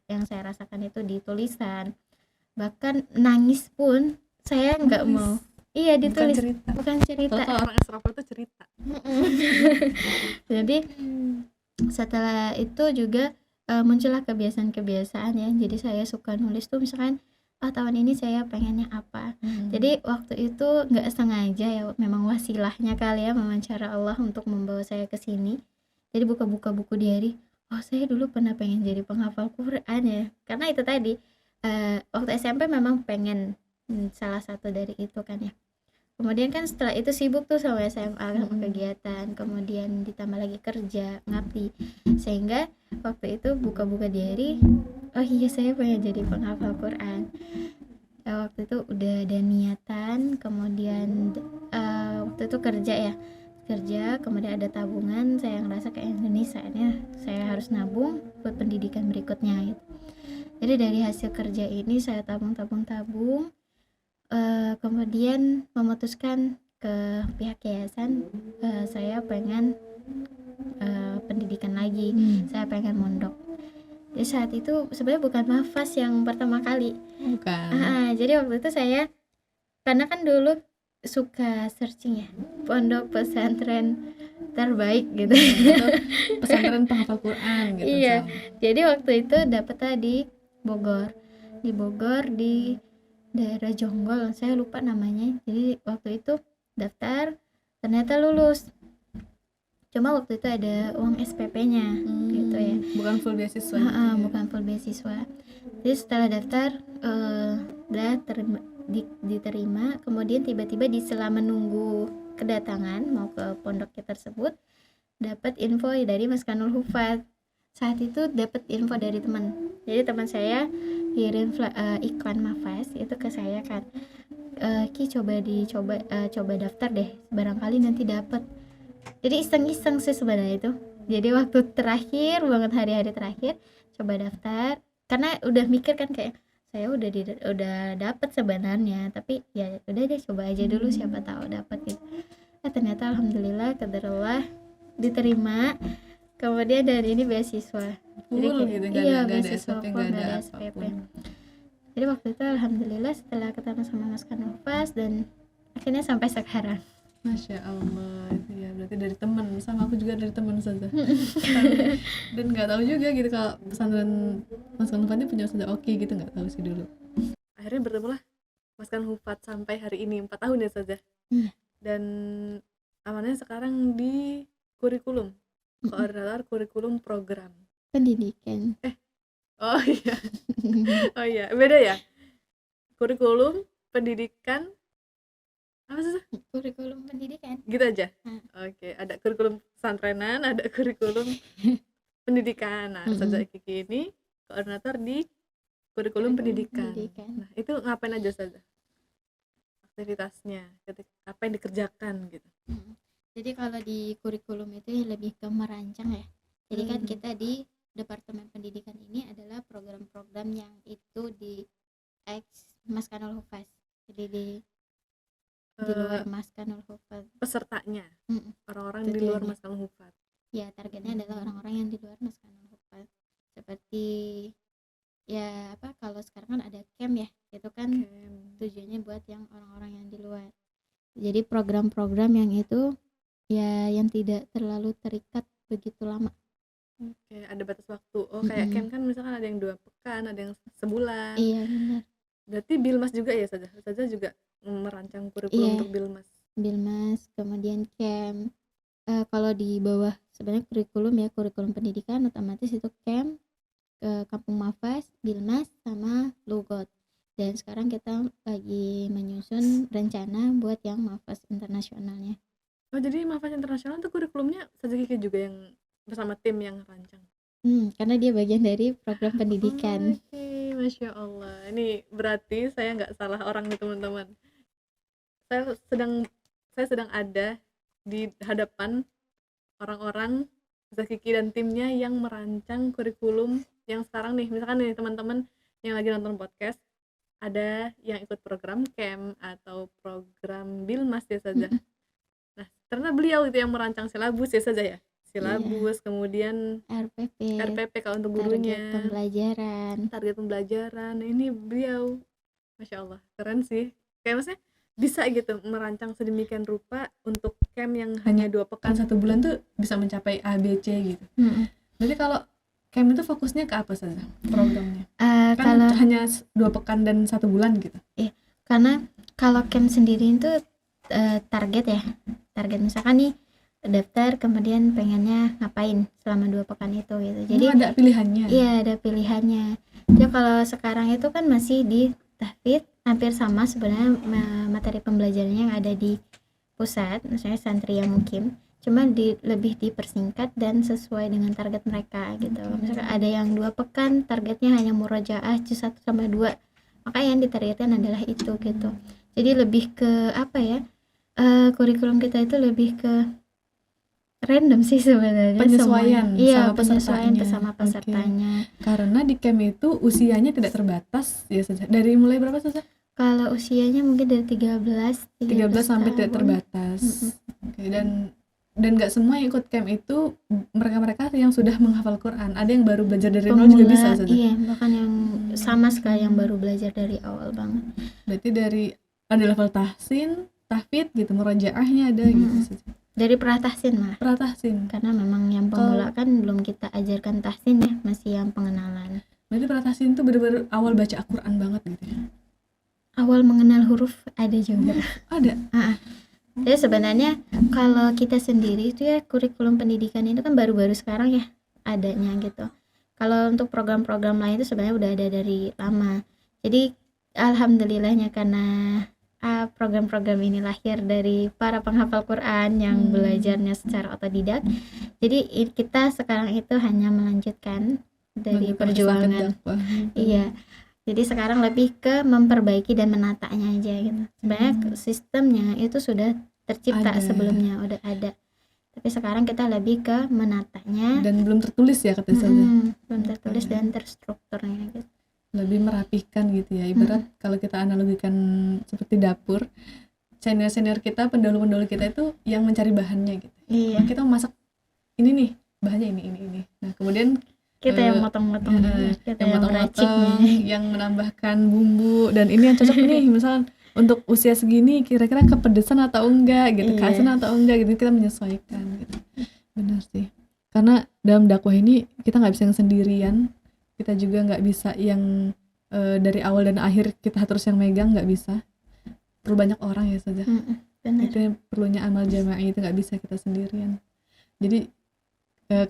yang saya rasakan itu di tulisan. Bahkan nangis pun saya nggak mau. Iya, ditulis, bukan cerita. Kalau orang extrovert itu cerita. Jadi setelah itu juga muncullah kebiasaan-kebiasaan ya. Jadi saya suka nulis tuh, misalkan tahun ini saya pengennya apa. Jadi waktu itu nggak sengaja ya, memang wasilahnya kali ya, memang cara Allah untuk membawa saya ke sini. Jadi buka-buka buku diary, saya dulu pernah pengen jadi penghafal Quran ya. Karena itu tadi waktu SMP memang pengen salah satu dari itu kan ya. Kemudian kan setelah itu sibuk tuh sama SMA, sama kegiatan, kemudian ditambah lagi kerja, ngabdi, sehingga waktu itu buka-buka diary, iya saya pengen jadi penghafal Quran. Waktu itu udah ada niatan, kemudian waktu itu kerja, kemudian ada tabungan. Saya ngerasa kayak ini saatnya saya harus nabung buat pendidikan berikutnya gitu. Jadi dari hasil kerja ini saya tabung, kemudian memutuskan ke pihak yayasan, saya pengen pendidikan lagi, saya pengen mondok. Jadi saat itu sebenarnya bukan mahfaz yang pertama kali. Bukan. Jadi waktu itu saya, karena kan dulu suka searching ya, pondok pesantren terbaik gitu. Atau pesantren penghafal Quran gitu. Iya. Jadi waktu itu dapetnya di Bogor, di daerah Jonggol, saya lupa namanya. Jadi waktu itu daftar, ternyata lulus. Cuma waktu itu ada uang SPP-nya gitu ya. Bukan full beasiswa. Bukan full beasiswa. Jadi setelah daftar udah diterima, kemudian tiba-tiba di selama menunggu kedatangan mau ke pondoknya tersebut, dapat info dari Mas Kanul Hufat. Saat itu dapat info dari teman. Jadi teman saya kirim iklan mahfaz itu ke saya kan, Ki coba daftar deh, barangkali nanti dapat. Jadi iseng-iseng sih sebenarnya itu. Jadi waktu terakhir banget, hari-hari terakhir coba daftar, karena udah mikir kan kayak saya udah dapat sebenarnya, tapi ya udah deh coba aja dulu, siapa tahu dapat gitu. Ternyata alhamdulillah qadarullah diterima. Kemudian dari ini beasiswa. Full gitu, nggak ada beasiswa SPP, full, nggak ada SPP. apapun. Jadi waktu itu alhamdulillah setelah ketemu sama Mas Kanufas dan akhirnya sampai sekarang. Masya Allah, itu ya berarti dari teman, sama aku juga dari teman saja. Dan nggak tahu juga gitu kalau pesantren Mas Kanufat ini punya ustazah Oki gitu, nggak tahu sih dulu. Akhirnya bertemulah Mas Kanufat sampai hari ini 4 tahun ya saja. Dan amannya sekarang di kurikulum, koordinator kurikulum program Pendidikan. Oh iya, beda ya. Kurikulum pendidikan apa sih? Kurikulum pendidikan. Gitu aja. Oke, ada kurikulum pesantrenan, ada kurikulum pendidikan. Nah, Ustazah Kiki ini koordinator di kurikulum pendidikan. Nah, itu ngapain aja saja? Aktivitasnya, apa yang dikerjakan gitu. Jadi kalau di kurikulum itu lebih ke merancang ya. Jadi kan kita di Departemen Pendidikan ini adalah program-program yang itu di Mas Kanul Hufaz. Jadi di luar Mas Kanul Hufaz. Pesertanya, orang-orang di luar Mas Kanul Hufaz. Ya, targetnya adalah orang-orang yang di luar Mas Kanul Hufaz. Seperti ya kalau sekarang kan ada camp ya, itu kan tujuannya buat yang orang-orang yang di luar. Jadi program-program yang itu ya yang tidak terlalu terikat begitu lama. Oke, ada batas waktu. Oh, kayak camp kan misalkan ada yang 2 pekan, ada yang sebulan. Iya, benar. Berarti Bilmas juga ya saja. Saja juga merancang kurikulum untuk Bilmas, kemudian camp. Kalau di bawah sebenarnya kurikulum pendidikan otomatis itu camp, Kampung Mahfaz, Bilmas sama Lugot. Dan sekarang kita lagi menyusun rencana buat yang Mahfaz internasionalnya. Oh, jadi Mahfaz internasional itu kurikulumnya Ustazah Kiki juga yang bersama tim yang rancang. Karena dia bagian dari program pendidikan. Oke, Masya Allah. Ini berarti saya nggak salah orang nih teman-teman. Saya sedang ada di hadapan orang-orang Ustazah Kiki dan timnya yang merancang kurikulum yang sekarang nih, misalkan nih teman-teman yang lagi nonton podcast ada yang ikut program camp atau program Bilmas ya saja. Nah, karena beliau itu yang merancang silabus ya saja ya. Silabus, kemudian RPP, RPP kalau untuk target gurunya, pembelajaran. target pembelajaran. Nah, ini beliau, Masya Allah, keren sih. Kayak maksudnya bisa gitu merancang sedemikian rupa untuk camp yang hanya 2 pekan 1 bulan tuh bisa mencapai A, B, C gitu. Berarti kalau camp itu fokusnya ke apa saja programnya? Kan Kalau hanya 2 pekan dan 1 bulan gitu. karena kalau camp sendiri itu target ya, target misalkan nih daftar kemudian pengennya ngapain selama 2 pekan itu gitu. Jadi ada pilihannya. iya ada pilihannya. Jadi kalau sekarang itu kan masih di tahfidz hampir sama sebenarnya materi pembelajarannya yang ada di pusat, misalnya santri yang mukim, cuma lebih dipersingkat dan sesuai dengan target mereka gitu. Misalkan ada yang 2 pekan targetnya hanya murojaah juz 1 sampai 2, maka yang ditargetkan adalah itu gitu. Jadi lebih ke apa ya, kurikulum kita itu lebih ke random sih sebenarnya, Penyesuaian semuanya. Iya, sama penyesuaian pesertanya. sama pesertanya. Karena di camp itu usianya tidak terbatas ya saja. Dari mulai berapa saja? Kalau usianya mungkin dari 13 sampai tidak tahun. terbatas. Oke, dan nggak semua yang ikut camp itu mereka yang sudah menghafal Quran. Ada yang baru belajar dari nol juga bisa saja. Iya, bahkan yang sama sekali yang baru belajar dari awal banget. Berarti dari ada level tahsin, tahfidz gitu, murojaahnya ada gitu saja. Dari pratahsin malah, Pratahsin. karena memang yang pemula kan belum kita ajarkan tahsin ya, masih yang pengenalan. Berarti pratahsin itu benar-benar awal baca Al-Quran banget gitu ya. Awal mengenal huruf ada juga. Ada. Jadi sebenarnya kalau kita sendiri itu ya kurikulum pendidikan itu kan baru-baru sekarang ya adanya gitu. Kalau untuk program-program lain itu sebenarnya udah ada dari lama. Jadi alhamdulillahnya karena program-program ini lahir dari para penghafal Quran yang belajarnya secara otodidak. Jadi kita sekarang itu hanya melanjutkan dari perjuangan. Iya. Jadi sekarang lebih ke memperbaiki dan menatanya aja gitu. Sebenarnya sistemnya itu sudah tercipta Ada. sebelumnya, udah ada. Tapi sekarang kita lebih ke menatanya. Dan belum tertulis ya kata saja. Belum tertulis dan terstrukturnya gitu. Lebih merapihkan gitu ya. Ibarat kalau kita analogikan seperti dapur, senior-senior kita, pendahulu-pendahulu kita itu yang mencari bahannya gitu. Iya. Kita memasak ini nih, bahannya ini. Nah, kemudian Kita yang motong-motong, kita yang meraciknya. yang menambahkan bumbu dan ini yang cocok nih misalkan untuk usia segini kira-kira kepedesan atau enggak gitu, keasin atau enggak gitu, kita menyesuaikan gitu. Benar sih, karena dalam dakwah ini kita nggak bisa yang sendirian, kita juga nggak bisa yang dari awal dan akhir kita terus yang megang, nggak bisa, perlu banyak orang ya saja. Benar. Itu yang perlunya amal jamaah, itu nggak bisa kita sendirian. Jadi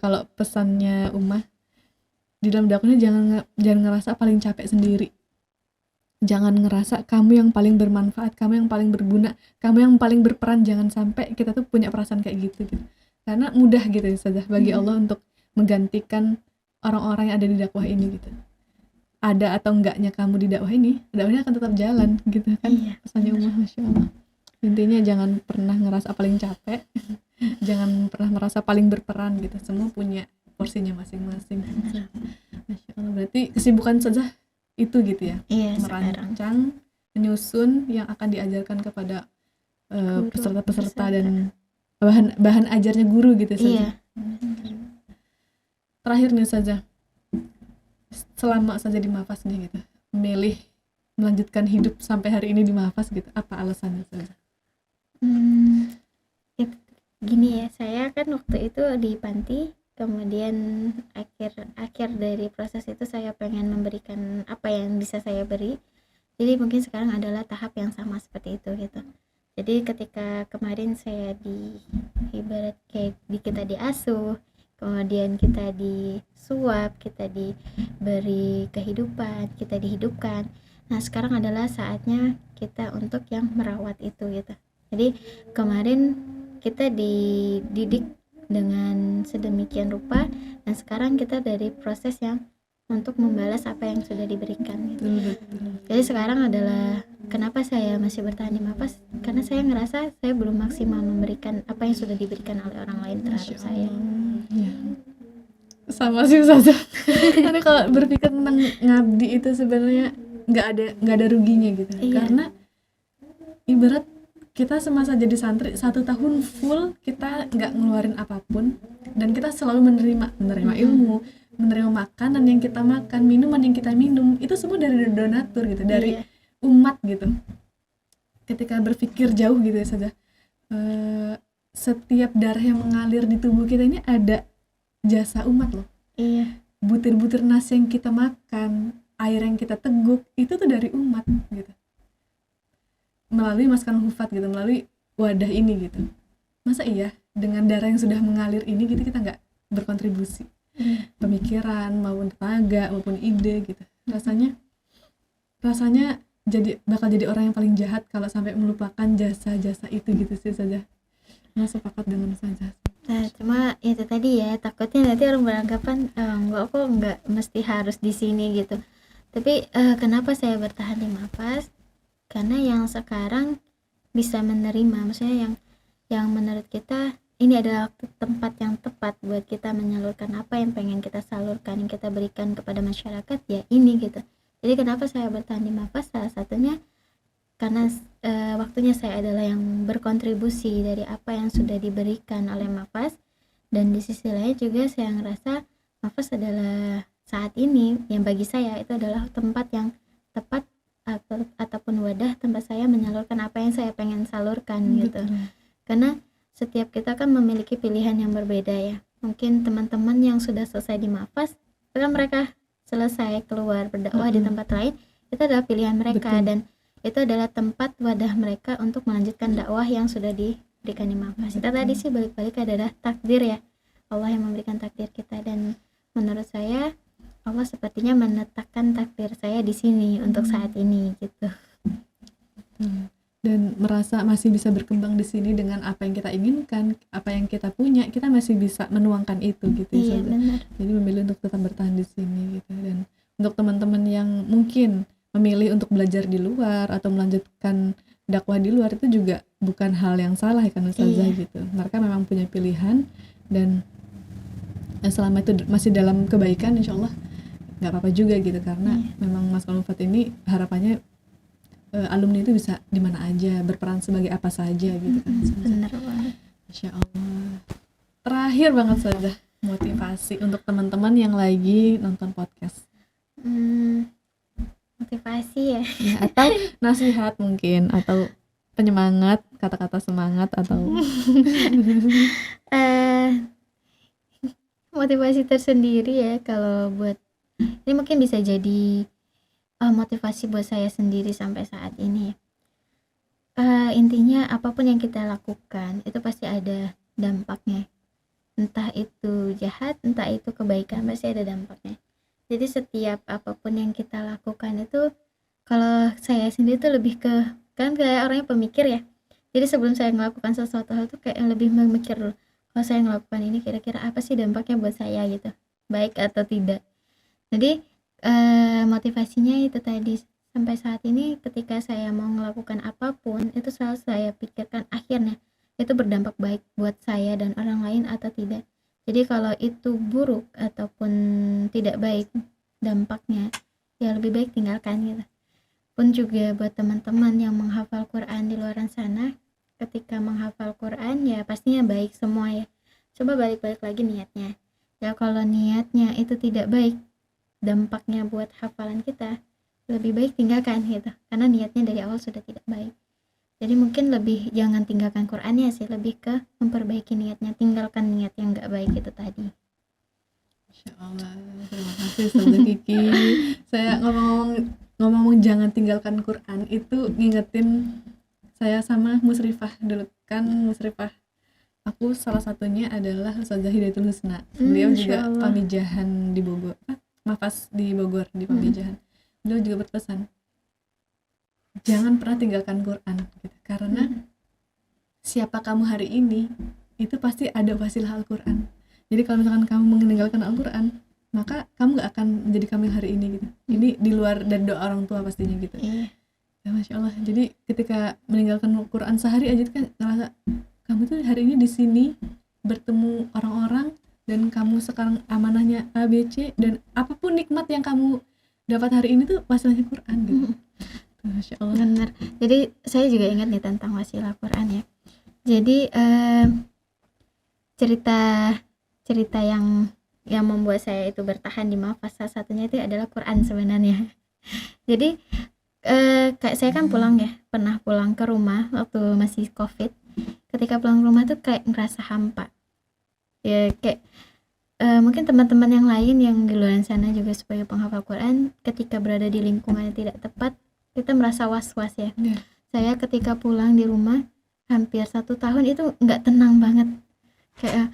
kalau pesannya Ummah di dalam dakwahnya jangan ngerasa paling capek sendiri, jangan ngerasa kamu yang paling bermanfaat, kamu yang paling berguna, kamu yang paling berperan. Jangan sampai kita tuh punya perasaan kayak gitu. Karena mudah gitu saja bagi Allah untuk menggantikan orang-orang yang ada di dakwah ini gitu. Ada atau enggaknya kamu di dakwah ini, dakwahnya akan tetap jalan gitu kan. Pesannya Ummah, Masya Allah. Intinya jangan pernah ngerasa paling capek, jangan pernah merasa paling berperan gitu. Semua punya porsinya masing-masing. Masya Allah, berarti kesibukan saja itu gitu ya. Iya, Merancang, menyusun yang akan diajarkan kepada peserta-peserta dan bahan ajarnya guru gitu saja. Terakhir nih saja, selama saja di Mahfaz nih gitu, memilih melanjutkan hidup sampai hari ini di Mahfaz gitu, apa alasannya saja? Gini ya, saya kan waktu itu di panti, kemudian akhir dari proses itu saya pengen memberikan apa yang bisa saya beri. Jadi mungkin sekarang adalah tahap yang sama seperti itu gitu. Jadi ketika kemarin saya ibarat kayak kita diasuh, kemudian kita disuap, kita diberi kehidupan, kita dihidupkan. Nah sekarang adalah saatnya kita untuk yang merawat itu gitu. Jadi kemarin kita dididik dengan sedemikian rupa, dan sekarang kita dari proses yang untuk membalas apa yang sudah diberikan gitu. Betul. Jadi sekarang adalah kenapa saya masih bertahan di Mapas, karena saya ngerasa saya belum maksimal memberikan apa yang sudah diberikan oleh orang lain terhadap saya. Ya. Sama sih Ustazah. Karena kalau berpikir tentang ngabdi itu sebenarnya nggak ada ruginya gitu. Iya. Karena ibarat kita semasa jadi santri 1 tahun full kita nggak ngeluarin apapun dan kita selalu menerima ilmu, menerima makanan yang kita makan, minuman yang kita minum, itu semua dari donatur gitu, dari umat gitu. Ketika berpikir jauh gitu ya saja, setiap darah yang mengalir di tubuh kita ini ada jasa umat loh. Iya. Butir-butir nasi yang kita makan, air yang kita teguk, itu tuh dari umat gitu, melalui Maskan Hufat gitu, melalui wadah ini gitu. Masa iya dengan darah yang sudah mengalir ini gitu kita nggak berkontribusi pemikiran maupun tenaga maupun ide gitu. Rasanya bakal jadi orang yang paling jahat kalau sampai melupakan jasa-jasa itu gitu sih saja. Nggak sepakat dengan saja. Nah, cuma itu tadi ya, takutnya nanti orang beranggapan enggak, kok enggak mesti harus di sini gitu. Tapi kenapa saya bertahan di Mapas? Karena yang sekarang bisa menerima, maksudnya yang menurut kita ini adalah tempat yang tepat buat kita menyalurkan apa yang pengen kita salurkan, yang kita berikan kepada masyarakat, ya ini gitu. Jadi kenapa saya bertahan di Mapas? Salah satunya karena waktunya saya adalah yang berkontribusi dari apa yang sudah diberikan oleh Mapas, dan di sisi lain juga saya ngerasa Mapas adalah saat ini yang bagi saya itu adalah tempat yang tepat ataupun wadah tempat saya menyalurkan apa yang saya pengen salurkan gitu. Karena setiap kita kan memiliki pilihan yang berbeda ya. Mungkin teman-teman yang sudah selesai di Mapas, kan mereka selesai keluar berdakwah di tempat lain, itu adalah pilihan mereka. Betul. Dan itu adalah tempat wadah mereka untuk melanjutkan dakwah yang sudah diberikan di Mapas. Kita tadi sih balik-balik adalah takdir ya, Allah yang memberikan takdir kita, dan menurut saya Allah sepertinya menetapkan takdir saya di sini untuk saat ini gitu. Dan merasa masih bisa berkembang di sini dengan apa yang kita inginkan, apa yang kita punya, kita masih bisa menuangkan itu gitu. Iya, benar. Jadi memilih untuk tetap bertahan di sini gitu. Dan untuk teman-teman yang mungkin memilih untuk belajar di luar atau melanjutkan dakwah di luar, itu juga bukan hal yang salah kan Ustazah gitu. Mereka memang punya pilihan, dan selama itu masih dalam kebaikan, insya Allah nggak apa-apa juga gitu. Karena memang Maskan Hufat ini harapannya alumni itu bisa di mana aja, berperan sebagai apa saja gitu kan. Benar banget. Masya Allah. Terakhir banget saja motivasi untuk teman-teman yang lagi nonton podcast. Motivasi ya. Atau nasihat mungkin, atau penyemangat, kata-kata semangat, atau motivasi tersendiri ya kalau buat ini mungkin bisa jadi motivasi buat saya sendiri sampai saat ini. Intinya apapun yang kita lakukan itu pasti ada dampaknya, entah itu jahat, entah itu kebaikan, pasti ada dampaknya. Jadi setiap apapun yang kita lakukan itu, kalau saya sendiri tuh lebih ke, kan kayak orangnya pemikir ya, jadi sebelum saya melakukan sesuatu hal tuh kayak lebih memikir dulu, kalau saya melakukan ini kira-kira apa sih dampaknya buat saya gitu, baik atau tidak. Jadi motivasinya itu tadi, sampai saat ini ketika saya mau melakukan apapun itu selalu saya pikirkan akhirnya itu berdampak baik buat saya dan orang lain atau tidak. Jadi kalau itu buruk ataupun tidak baik dampaknya, ya lebih baik tinggalkan gitu. Pun juga buat teman-teman yang menghafal Quran di luar sana, ketika menghafal Quran ya pastinya baik semua ya, coba balik-balik lagi niatnya ya. Kalau niatnya itu tidak baik, dampaknya buat hafalan kita, lebih baik tinggalkan gitu, karena niatnya dari awal sudah tidak baik. Jadi mungkin lebih jangan tinggalkan Qurannya sih, lebih ke memperbaiki niatnya, tinggalkan niat yang gak baik itu tadi. Masya Allah, terima kasih Ustazah Kiki. Saya ngomong jangan tinggalkan Quran itu ngingetin saya sama Musrifah dulu kan. Musrifah aku salah satunya adalah Ustazah Hidayatul Husna. Beliau juga pamijahan di Bogor, Mapas di Bogor, di pamijahan. Beliau juga berpesan jangan pernah tinggalkan Quran gitu. Karena siapa kamu hari ini itu pasti ada wasilah Al-Quran. Jadi kalau misalkan kamu meninggalkan Al-Quran, maka kamu gak akan menjadi kamu yang hari ini gitu. Ini di luar dari doa orang tua pastinya gitu. Iya. Ya Masya Allah. Jadi ketika meninggalkan Quran sehari aja kan ngerasa kamu tuh hari ini di sini bertemu orang-orang dan kamu sekarang amanahnya A, B, C, dan apapun nikmat yang kamu dapat hari ini tuh wasilahnya Quran gitu. Masya Allah. Benar. Jadi saya juga ingat nih tentang wasilah Quran ya. Jadi cerita yang membuat saya itu bertahan di Mafas, salah satunya itu adalah Quran sebenarnya. Jadi kayak saya kan pulang ya, pernah pulang ke rumah waktu masih COVID. Ketika pulang ke rumah tuh kayak ngerasa hampa. Ya kayak mungkin teman-teman yang lain yang di luar sana juga sebagai penghafal Quran, ketika berada di lingkungan yang tidak tepat, kita merasa was-was ya. Yeah. Saya ketika pulang di rumah hampir 1 tahun itu nggak tenang banget. Kayak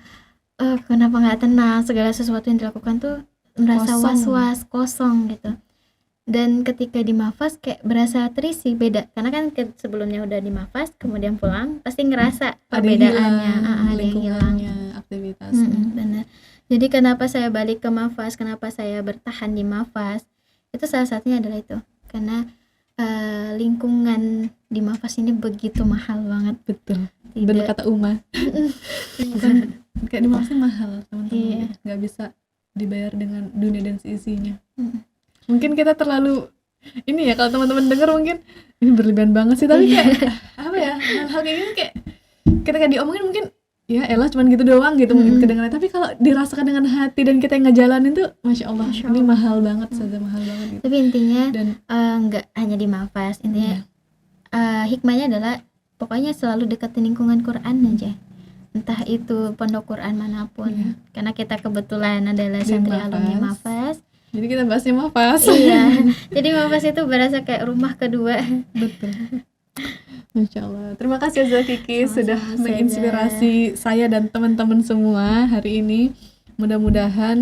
kenapa nggak tenang, segala sesuatu yang dilakukan tuh merasa Kosong. was-was, kosong gitu. Dan ketika di Mafas kayak berasa terisi, beda karena kan sebelumnya udah di Mafas kemudian pulang pasti ngerasa perbedaannya, ada yang hilang. lingkungannya, aktivitasnya. Benar. Jadi kenapa saya balik ke Mafas, kenapa saya bertahan di Mafas, itu salah satunya adalah itu karena lingkungan di Mafas ini begitu mahal banget. Betul. Tidak- Benar kata Uma. Lingkungan kayak di Mafas mahal teman-teman. Iya. Nggak bisa dibayar dengan dunia dan seisinya. Mm. Mungkin kita terlalu ini ya, kalau teman-teman dengar mungkin ini berlebihan banget sih, tapi kayak apa ya, hal-hal kayak gini kayak ketika diomongin mungkin ya elah cuman gitu doang gitu mungkin kedengarannya, tapi kalau dirasakan dengan hati dan kita yang ngejalanin tuh Masya Allah, Masya ini Allah. mahal banget, saja mahal banget gitu. Tapi intinya Dan nggak hanya di Mafas, intinya hikmahnya adalah pokoknya selalu deketin lingkungan Quran aja, entah itu pondok Quran manapun. Iya. Karena kita kebetulan adalah Di santri Mafas. alumni Mafas. jadi kita bahasnya Mafas. Iya, jadi Mafas itu berasa kayak rumah kedua. Betul. Masya Allah. Terima kasih Zah Kiki Sama-sama, sudah Ustazah. menginspirasi saya dan teman-teman semua hari ini. Mudah-mudahan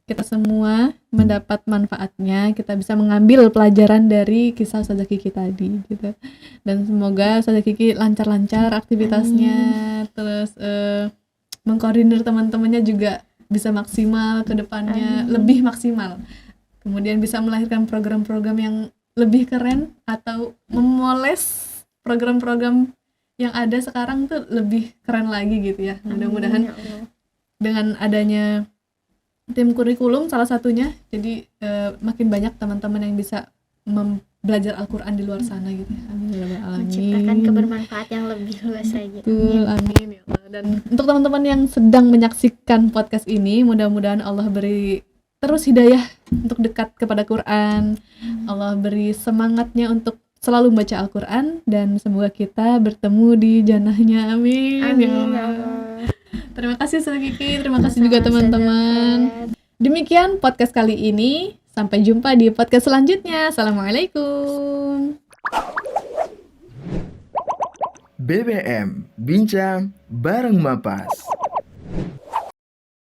kita semua mendapat manfaatnya, kita bisa mengambil pelajaran dari kisah Ustazah Kiki tadi gitu. Dan semoga Ustazah Kiki lancar-lancar aktivitasnya, terus mengkoordinir teman-temannya juga bisa maksimal ke depannya, lebih maksimal. Kemudian bisa melahirkan program-program yang lebih keren atau memoles program-program yang ada sekarang tuh lebih keren lagi gitu ya. Mudah-mudahan dengan adanya tim kurikulum salah satunya, jadi makin banyak teman-teman yang bisa belajar Al-Quran di luar sana gitu ya. Amin ya rabbal alamin. Menciptakan kebermanfaat yang lebih luas lagi. Betul, amin ya Allah. Dan untuk teman-teman yang sedang menyaksikan podcast ini, mudah-mudahan Allah beri terus hidayah untuk dekat kepada Quran. Allah beri semangatnya untuk selalu membaca Al-Quran, dan semoga kita bertemu di jannahnya. Amin, Amin ya ya Allah. Allah. Terima kasih Ustazah Kiki, terima kasih juga Sama-sama, teman-teman. Ustazah. Demikian podcast kali ini. Sampai jumpa di podcast selanjutnya. Assalamualaikum. BBM Bincang bareng Mapas.